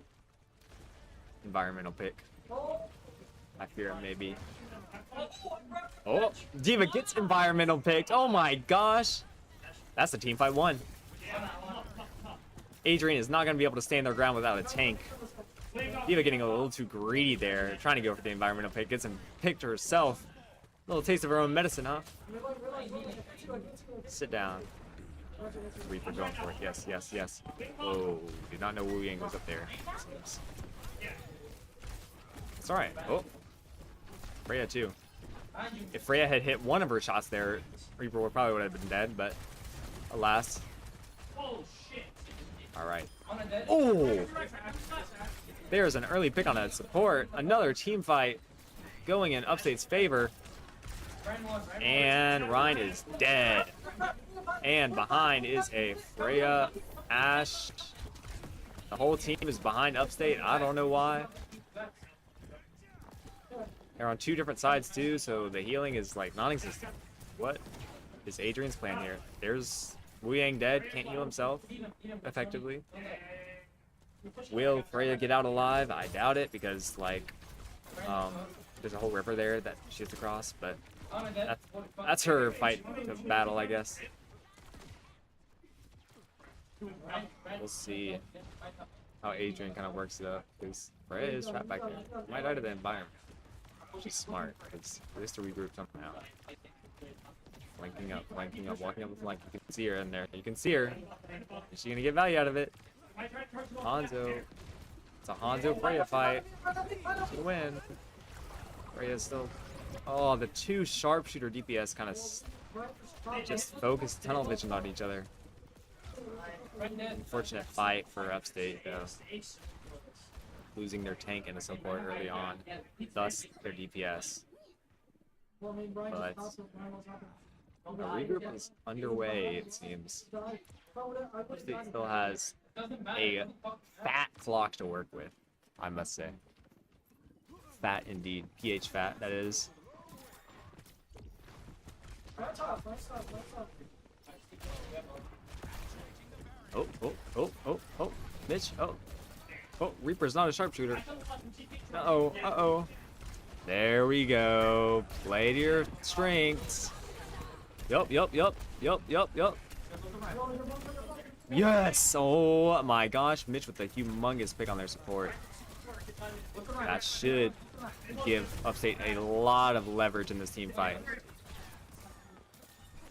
Speaker 1: environmental pick. I fear it maybe. Oh, Diva gets environmental picked. Oh my gosh. That's a team fight one. Adrian is not going to be able to stand their ground without a tank. Diva getting a little too greedy there, trying to go for the environmental pick. Gets him picked herself. A little taste of her own medicine, huh? Sit down. Reaper going for it. Yes, yes, yes. Whoa, did not know Wu Yang was up there. It's alright. Oh. Freya too. If Freya had hit one of her shots there, Reaper would probably would have been dead, but alas. Alright. Oh! There's an early pick on that support. Another team fight going in Upstate's favor. And Ryan is dead. And behind is a Freya, Ashe. The whole team is behind Upstate. I don't know why. They're on two different sides too, so the healing is like non-existent. What is Adrian's plan here? There's Wu Yang dead, can't heal himself effectively. Will Freya get out alive? I doubt it because like there's a whole river there that she has to cross, but that's her fight to battle, I guess. We'll see how Adrian kind of works it up because Freya is trapped back there. Might die to the environment. She's smart because we has to regroup somehow. Flanking up, walking up the flank. You can see her in there. You can see her. Is she gonna get value out of it? Hanzo. It's a Hanzo Freya fight. She win. Freya's still. Oh, the two sharpshooter DPS kind of just focused tunnel vision on each other. Unfortunate fight for Upstate, though. Losing their tank and a support early on, thus their DPS. But the regroup is underway, it seems. Upstate still has a fat clock to work with, I must say. Fat indeed. PH fat, that is. Oh. Mitch, oh. Oh, Reaper's not a sharpshooter. Uh-oh. There we go. Play to your strengths. Yup. Yes! Oh my gosh, Mitch with a humongous pick on their support. That should give Upstate a lot of leverage in this team fight.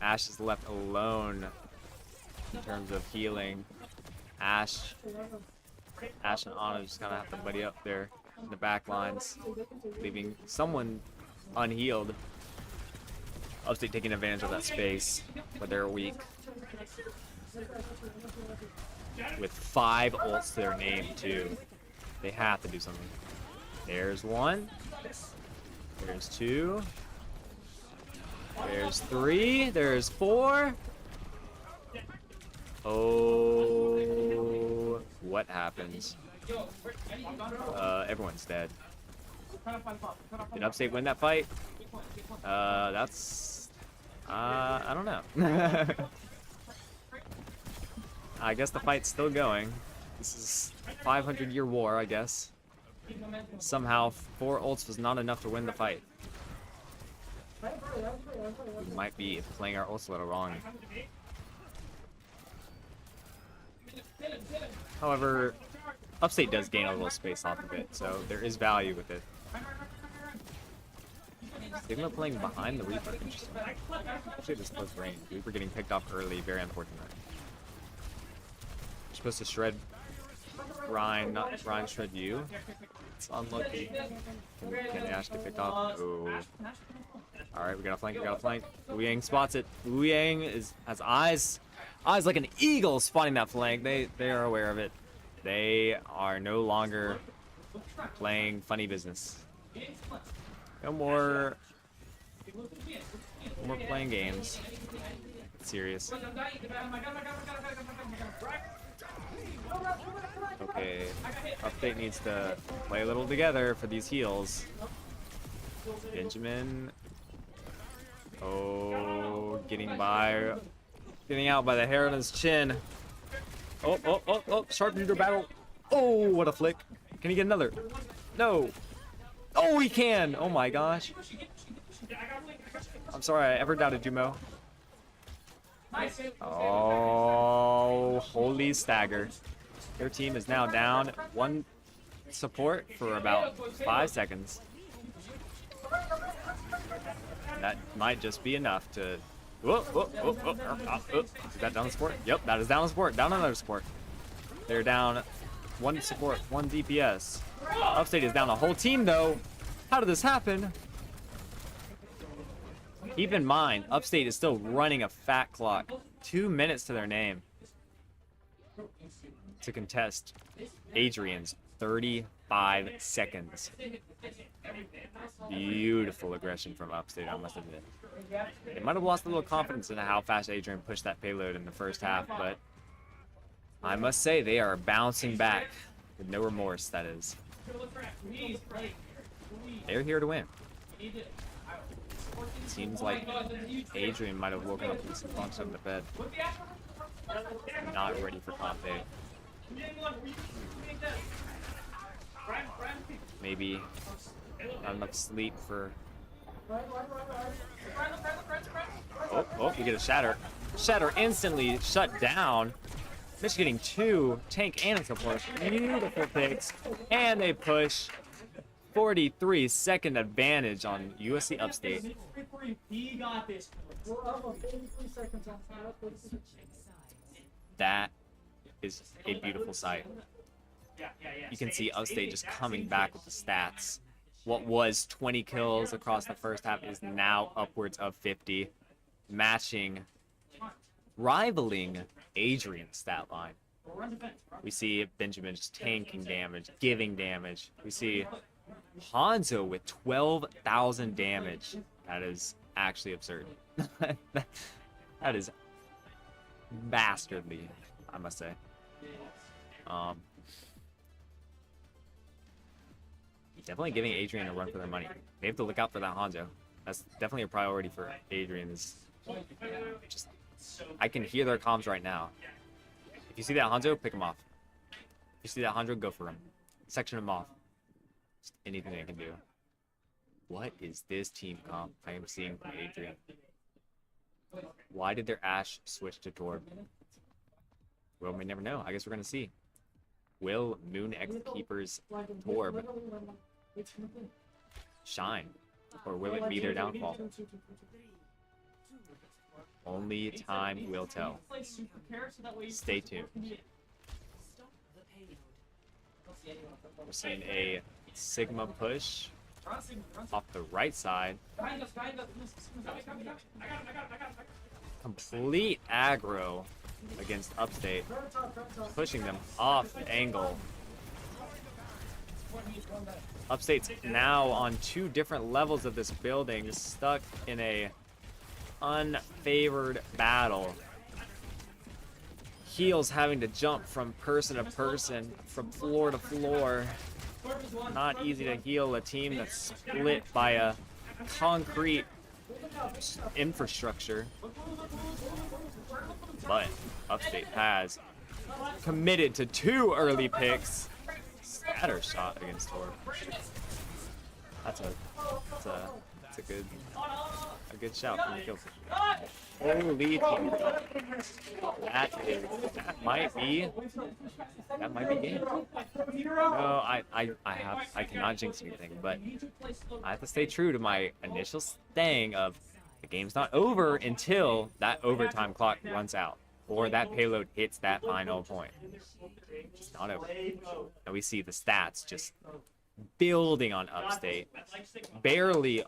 Speaker 1: Ash is left alone in terms of healing. Ash and Ana just kind of have to buddy up there in the back lines, leaving someone unhealed. Upstate taking advantage of that space, but they're weak. With 5 ults to their name, too. They have to do something. There's 1. There's 2. There's 3. There's 4. Oh, what happens? Everyone's dead. Did Upstate win that fight? I don't know. I guess the fight's still going. This is a 500-year war, I guess. Somehow, 4 ults was not enough to win the fight. We might be playing our ults a little wrong. However, Upstate does gain a little space off of it, so there is value with it. Even though playing behind the Reaper, interesting. Actually, just close range. Reaper getting picked off early, very unfortunate. You're supposed to shred Ryan, not Ryan shred you. It's unlucky. Can Ash get picked off? Oh. Alright, we got a flank, Wu Yang spots it. Wu Yang has eyes like an eagle spotting that flank. They are aware of it. They are no longer playing funny business. No more playing games. It's serious. Okay, Upstate needs to play a little together for these heals. Benjamin. Oh, getting out by the hair on his chin. Oh, sharpshooter battle. Oh, what a flick. Can he get another? No. Oh, he can. Oh my gosh. I'm sorry I ever doubted you, Mo. Oh, holy stagger. Their team is now down 1 support for about 5 seconds. That might just be enough to... Is that down the support? Yep, that is down the support. Down another support. They're down 1 support, 1 DPS. Upstate is down a whole team, though. How did this happen? Keep in mind, Upstate is still running a fat clock. 2 minutes to their name to contest Adrian's 35 seconds. Beautiful aggression from Upstate, I must admit. They might have lost a little confidence in how fast Adrian pushed that payload in the first half, but I must say they are bouncing back with no remorse, that is. They're here to win. Seems like Adrian might have woken up and bunched up in the bed. Not ready for comp day. Maybe not enough sleep for... Oh, you get a shatter. Shatter instantly shut down. Mitch getting 2 tank and a support. Beautiful picks. And they push 43-second advantage on USC Upstate. That is a beautiful sight. You can see Upstate just coming back with the stats. What was 20 kills across the first half is now upwards of 50. matching, rivaling Adrian's stat line. We see Benjamin just tanking damage, giving damage. We see Hanzo with 12,000 damage. That is actually absurd. That is bastardly, I must say. Definitely giving Adrian a run for their money. They have to look out for that Hanzo. That's definitely a priority for Adrian's. Just, I can hear their comms right now. If you see that Hanzo, pick him off. If you see that Hanzo, go for him. Section him off. Just anything I can do. What is this team comp I am seeing from Adrian? Why did their Ashe switch to Torb? Well, we never know. I guess we're gonna see. Will Moon X Keeper's Torb shine? Or will it be their downfall? Only time will tell. Stay tuned. We're seeing a Sigma push off the right side. Complete aggro against Upstate, pushing them off the angle. Upstate's now on two different levels of this building, stuck in a unfavored battle. Heels having to jump from person to person, from floor to floor. Not easy to heal a team that's split by a concrete infrastructure. But Upstate has committed to 2 early picks. Scatter shot against Torb. That's a good shout from the kill situation. Holy team. That might be game. No, I cannot jinx anything, but I have to stay true to my initial saying of the game's not over until that overtime clock runs out or that payload hits that final point. It's not over. And we see the stats just building on Upstate. Barely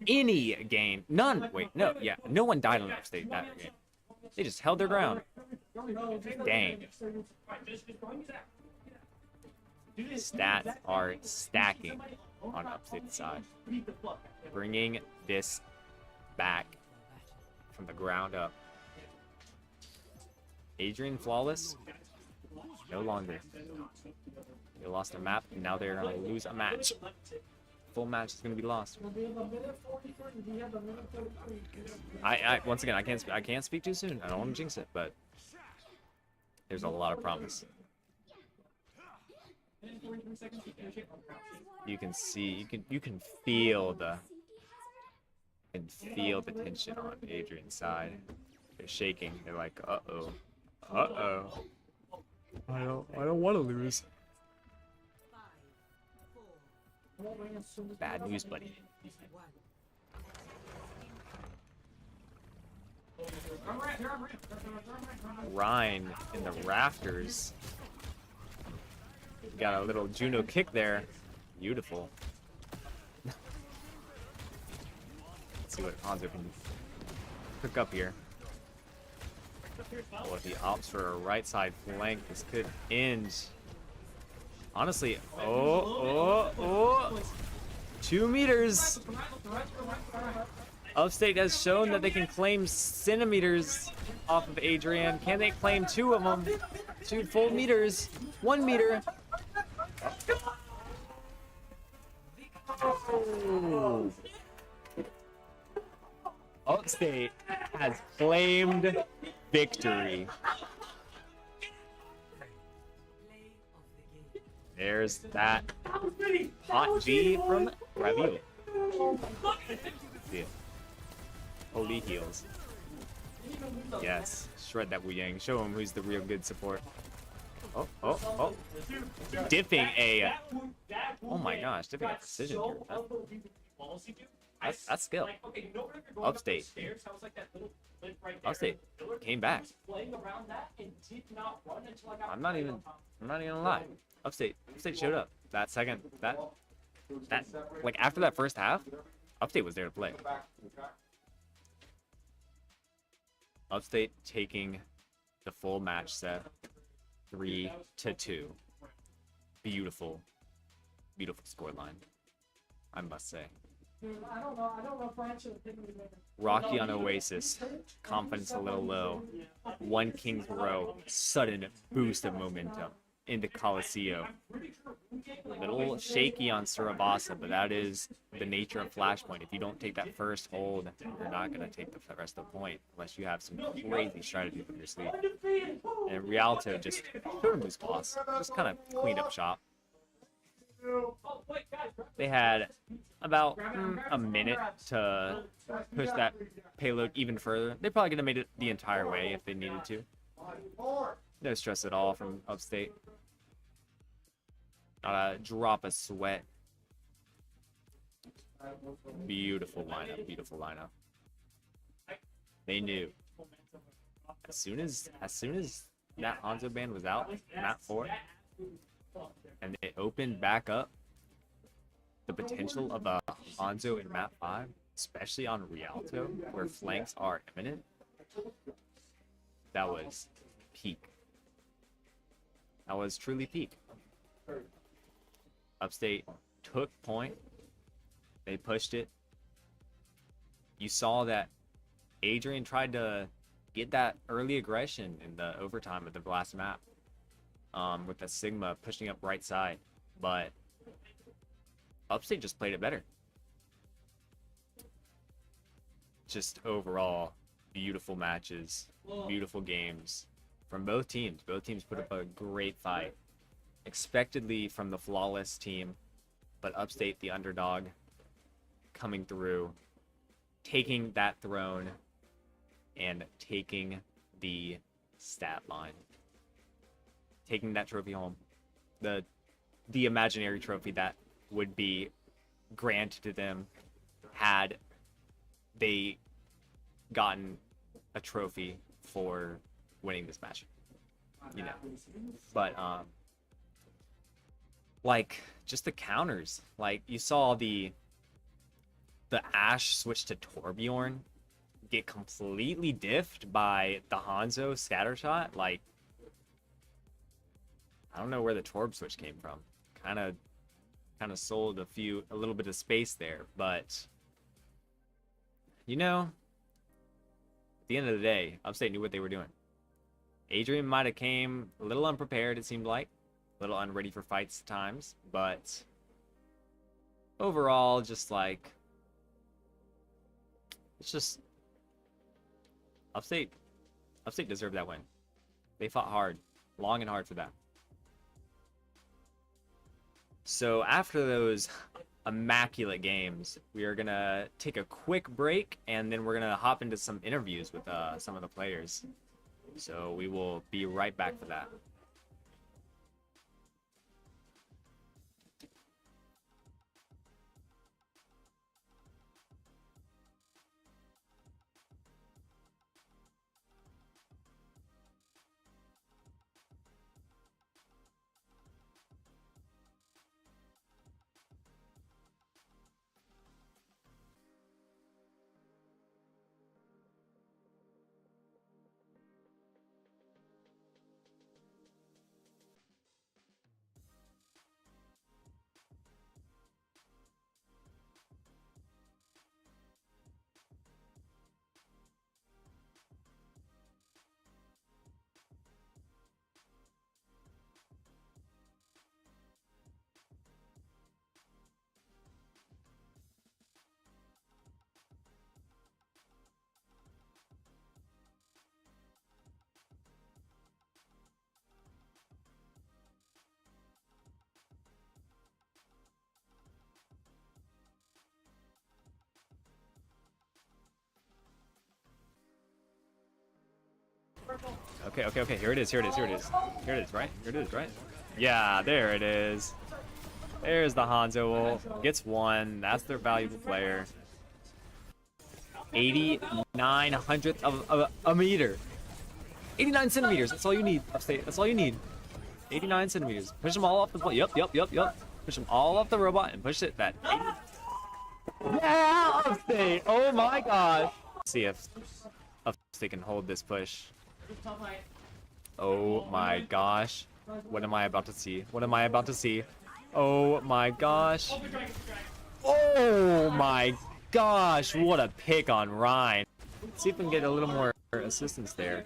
Speaker 1: any gain. None. Wait, no. Yeah, no one died on Upstate that game. They just held their ground. Dang. Stats are stacking on Upstate's side. Bringing this back from the ground up. Adrian Flawless? No longer. They lost a map, and now they're going to lose a match. Full match is going to be lost. Once again, I can't speak too soon. I don't want to jinx it, but there's a lot of promise. You can see, you can feel the tension on Adrian's side. They're shaking. They're like, uh-oh. Uh-oh. I don't want to lose. Bad news, buddy. Rhine in the rafters. Got a little Juno kick there. Beautiful. Let's see what Hanzo can cook up here. Oh, if he opts for a right side flank, this could end. Honestly, 2 meters. Upstate has shown that they can claim centimeters off of Adrian. Can they claim 2 of them? 2 full meters. 1 meter. Oh. Upstate has claimed victory. There's that hot G from Raviol. Yeah. Holy heals. Yes, shred that Wu Yang. Show him who's the real good support. Oh. Dipping a... Oh my gosh, dipping a precision here. That's skill. Upstate. Upstate came back. I'm not even gonna lie. Upstate showed up. That second, that like after that first half, Upstate was there to play. Upstate taking the full match set, 3-2. Beautiful, beautiful scoreline, I must say. Rocky on Oasis, confidence a little low. One King's Row, sudden boost of momentum into Coliseum. A little shaky on Surabasa, but that is the nature of Flashpoint. If you don't take that first hold, you're not going to take the rest of the point unless you have some crazy strategy up your sleeve. And Rialto just showed him his boss, just kind of cleaned up shop. They had about a minute to push that payload even further. They probably could have made it the entire way if they needed to. No stress at all from Upstate. Not a drop of sweat. Beautiful lineup, beautiful lineup. They knew as soon as that Hanzo band was out, map 4, and they opened back up, the potential of a Hanzo in map 5, especially on Rialto, where flanks are imminent, that was peak. That was truly peak. Upstate took point. They pushed it. You saw that Adrian tried to get that early aggression in the overtime of the last map, with the Sigma pushing up right side, but Upstate just played it better. Just overall, beautiful matches, beautiful games from both teams. Both teams put up a great fight. Expectedly from the flawless team, but Upstate, the underdog, coming through, taking that throne, and taking the stat line. Taking that trophy home. The imaginary trophy that would be granted to them had they gotten a trophy for winning this match. You know. But like just the counters. Like you saw the Ashe switch to Torbjorn get completely diffed by the Hanzo scattershot. Like I don't know where the Torb switch came from. Kind of sold a little bit of space there, but you know, at the end of the day, Upstate knew what they were doing. Adrian might have came a little unprepared, it seemed like, a little unready for fights at times, but overall, just like it's just Upstate deserved that win. They fought hard, long and hard for that. So after those immaculate games, we are going to take a quick break, and then we're going to hop into some interviews with some of the players. So we will be right back for that. Okay. Here it is, right? Yeah, there it is. There's the Hanzo ult. Gets one. That's their valuable player. 89 hundredths of a meter. 89 centimeters. That's all you need, Upstate. That's all you need. 89 centimeters. Push them all off the plate. Yep. Push them all off the robot and push it that 80. Yeah, Upstate. Oh my gosh. See if they can hold this push.
Speaker 2: Top right.
Speaker 1: Oh my gosh. What am I about to see? What am I about to see? Oh my gosh. Oh my gosh. What a pick on Ryan. Let's see if we can get a little more assistance there.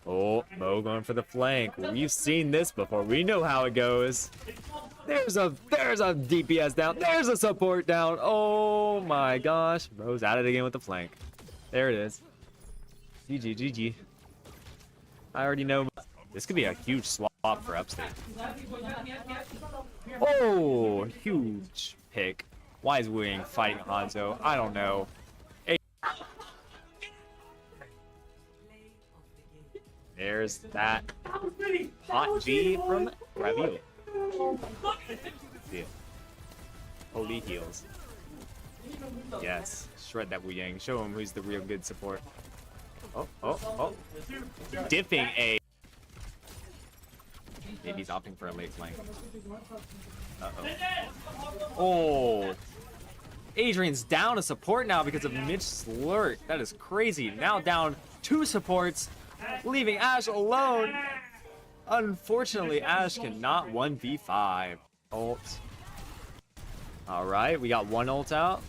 Speaker 1: Oh, Mo going for the flank. We've seen this before. We know how it goes. There's a DPS down. There's a support down. Oh my gosh. Mo's at it again with the flank. There it is. GG, GG. I already know. This could be a huge swap for Upstate. Oh, huge pick. Why is Wing fighting Hanzo? I don't know. There's that hot G from Ravioli. Yeah. Holy heals. Yes. Shred that Wu Yang. Show him who's the real good support. Oh. Diffing A. Maybe he's opting for a late flank. Uh-oh. Oh. Adrian's down a support now because of Mitch Slurk. That is crazy. Now down 2 supports, leaving Ash alone. Unfortunately, Ash cannot 1v5. Ult. Alright, we got 1 ult out.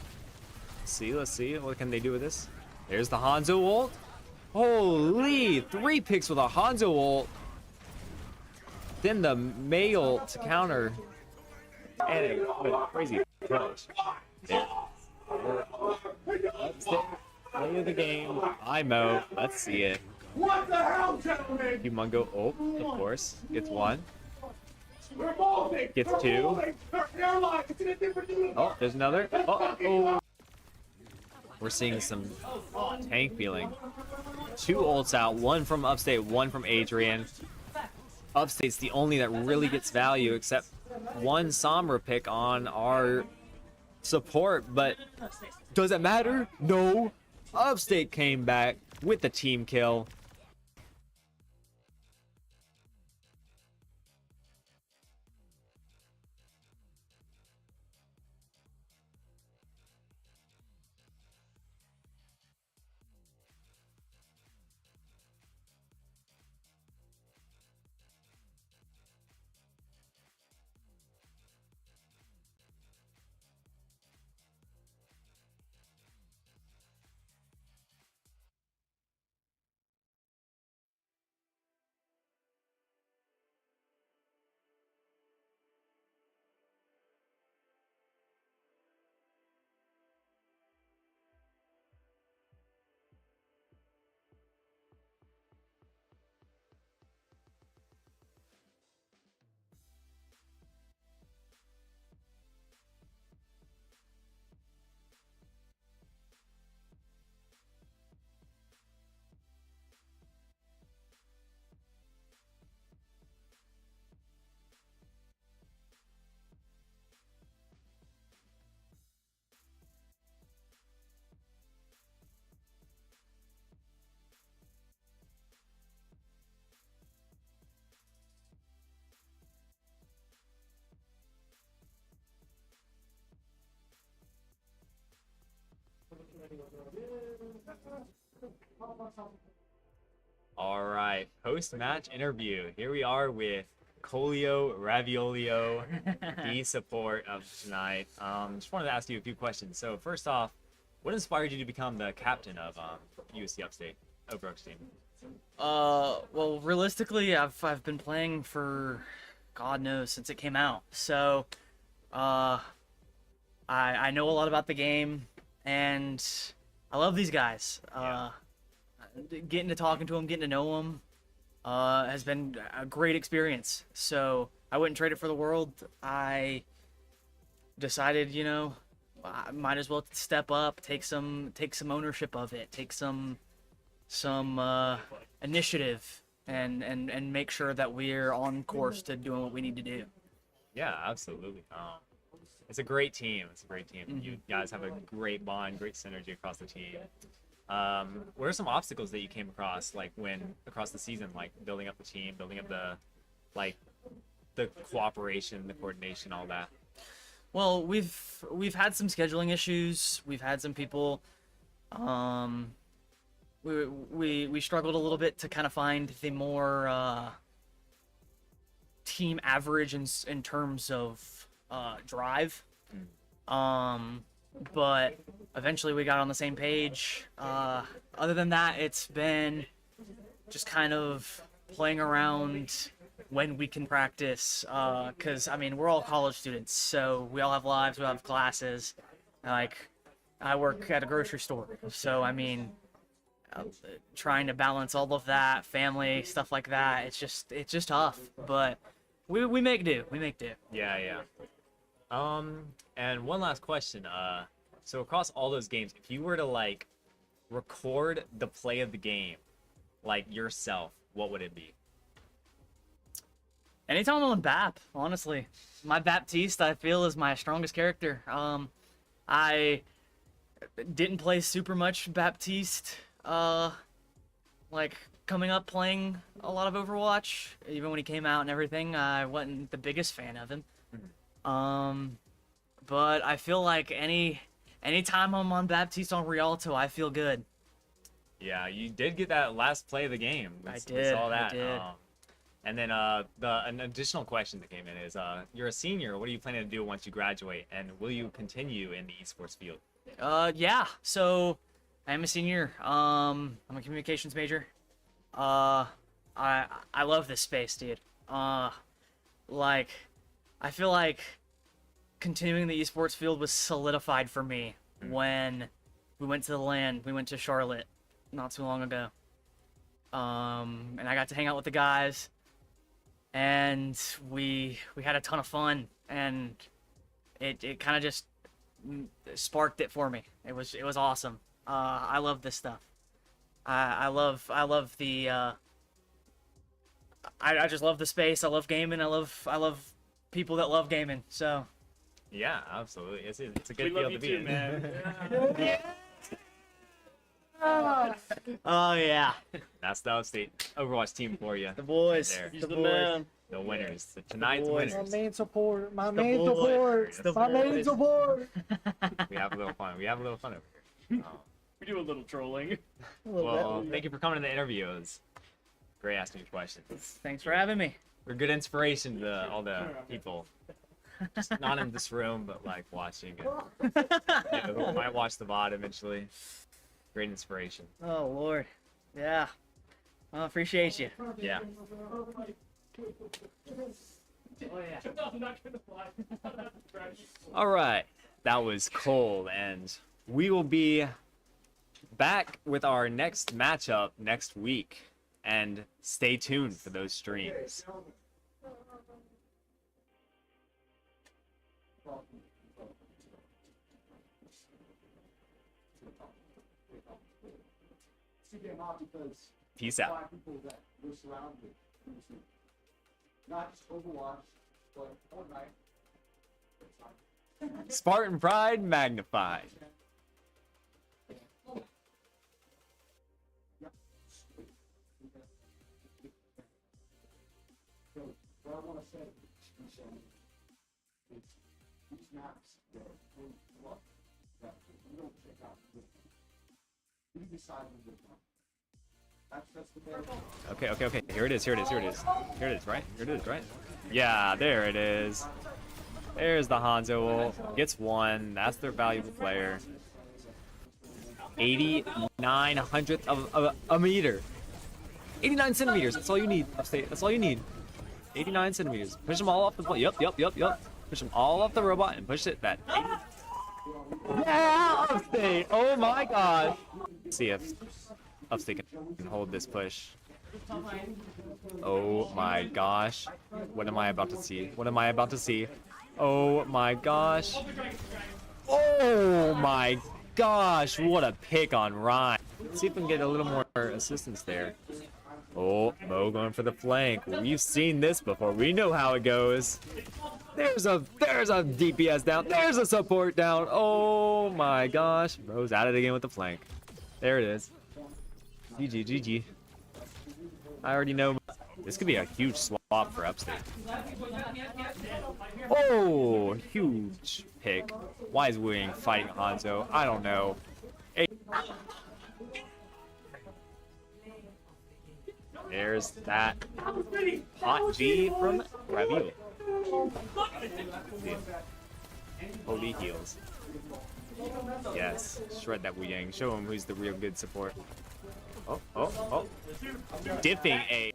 Speaker 1: Let's see. What can they do with this? There's the Hanzo ult. Holy! 3 picks with a Hanzo ult. Then the Mei ult to counter. And a crazy push. There. That's the play of the game. IMO. Let's see it.
Speaker 3: What the hell, gentlemen?
Speaker 1: Humongo ult, of course. Gets 1.
Speaker 3: We're bolting.
Speaker 1: Gets
Speaker 3: We're
Speaker 1: 2.
Speaker 3: bolting. Airline. It's in a different universe.
Speaker 1: Oh, there's another. Oh. We're seeing some tank feeling. 2 ults out. 1 from Upstate, 1 from Adrian. Upstate's the only that really gets value, except 1 Sombra pick on our support. But does it matter? No. Upstate came back with the team kill. All right, post-match interview. Here we are with Colio Raviolio, the support of tonight. Just wanted to ask you a few questions. So first off, what inspired you to become the captain of USC Upstate Overwatch team?
Speaker 4: Well, realistically, I've been playing for God knows since it came out. So, I know a lot about the game, and I love these guys. Getting to talking to them, getting to know them, has been a great experience. So I wouldn't trade it for the world. I decided, I might as well step up, take some ownership of it, take some initiative, and make sure that we're on course to doing what we need to do.
Speaker 1: Yeah, absolutely. It's a great team. You guys have a great bond, great synergy across the team. What are some obstacles that you came across, across the season, building up the team, building up the cooperation, the coordination, all that?
Speaker 4: Well, we've had some scheduling issues. We've had some people, we struggled a little bit to kind of find the more team average in terms of drive. But eventually we got on the same page. Other than that, it's been just kind of playing around when we can practice, because I mean we're all college students, so we all have lives, we all have classes. Like I work at a grocery store, so I mean trying to balance all of that, family stuff like that, it's just tough, but we make do.
Speaker 1: Yeah. And one last question. So across all those games, if you were to like record the play of the game, like yourself, what would it be?
Speaker 4: Anytime I'm on BAP, honestly. My Baptiste, I feel, is my strongest character. I didn't play super much Baptiste, like, coming up playing a lot of Overwatch. Even when he came out and everything, I wasn't the biggest fan of him. But I feel like anytime I'm on Baptiste on Rialto, I feel good.
Speaker 1: Yeah, you did get that last play of the game. We saw that.
Speaker 4: I did.
Speaker 1: And then an additional question that came in is, you're a senior. What are you planning to do once you graduate? And will you continue in the esports field?
Speaker 4: Yeah. So I am a senior. I'm a communications major. I love this space, dude. Like, I feel like continuing the esports field was solidified for me when we went to the LAN. We went to Charlotte not too long ago. And I got to hang out with the guys. And we had a ton of fun, and it kind of just sparked it for me. It was awesome. I love this stuff. I love the I just love the space. I love gaming. I love people that love gaming. So
Speaker 1: yeah, absolutely. It's a good
Speaker 2: We love
Speaker 1: field
Speaker 2: you
Speaker 1: to be
Speaker 2: too,
Speaker 1: in.
Speaker 2: man.
Speaker 4: oh yeah,
Speaker 1: That's the Upstate Overwatch team for you.
Speaker 4: the boys,
Speaker 1: There.
Speaker 2: He's
Speaker 4: the
Speaker 2: the
Speaker 4: boys.
Speaker 2: man.
Speaker 1: The winners. Tonight's
Speaker 4: boys.
Speaker 1: winners.
Speaker 3: My main support. My
Speaker 4: The
Speaker 3: main
Speaker 4: boys.
Speaker 3: support.
Speaker 4: The
Speaker 3: My main
Speaker 4: boys.
Speaker 3: support.
Speaker 1: We have a little fun. over here.
Speaker 2: We do a little trolling.
Speaker 1: Well, thank you for coming to the interview. It was great asking you questions.
Speaker 4: Thanks for having me.
Speaker 1: We're good inspiration to all the people. Just not in this room, but like watching. And, who might watch the VOD eventually. Great inspiration.
Speaker 4: Oh Lord, yeah. I appreciate you.
Speaker 1: Yeah.
Speaker 4: Oh yeah.
Speaker 2: I'm not gonna lie.
Speaker 1: All right. That was Cole, and we will be back with our next matchup next week. And stay tuned for those streams. Peace out.
Speaker 3: People that we're surrounded. Not just Overwatch, but Fortnite.
Speaker 1: Spartan Pride magnified.
Speaker 3: So what I want to say is these maps that we look that we don't check out. We decide on this one. That's the best.
Speaker 1: Okay. Here it is, right? Yeah, there it is. There's the Hanzo ult. Gets one. That's their valuable player. 89 hundredth of a meter. 89 centimeters. That's all you need, Upstate. That's all you need. 89 centimeters. Push them all off the plate. Yup. Push them all off the robot and push it that 80. Yeah, Upstate. Oh my gosh. See if Upstate can hold this push. Oh my gosh. What am I about to see? Oh my gosh. Oh my gosh. What a pick on Ryan. Let's see if we can get a little more assistance there. Oh, Mo going for the flank. We've seen this before. We know how it goes. There's a DPS down. There's a support down. Oh my gosh. Mo's at it again with the flank. There it is. GG. I already know. This could be a huge swap for Upstate. Oh, huge pick. Why is Wing fighting Hanzo? I don't know. There's that hot G from Raviel. Holy heals. Yes, shred that Wu Yang. Show him who's the real good support. Oh. Diffing a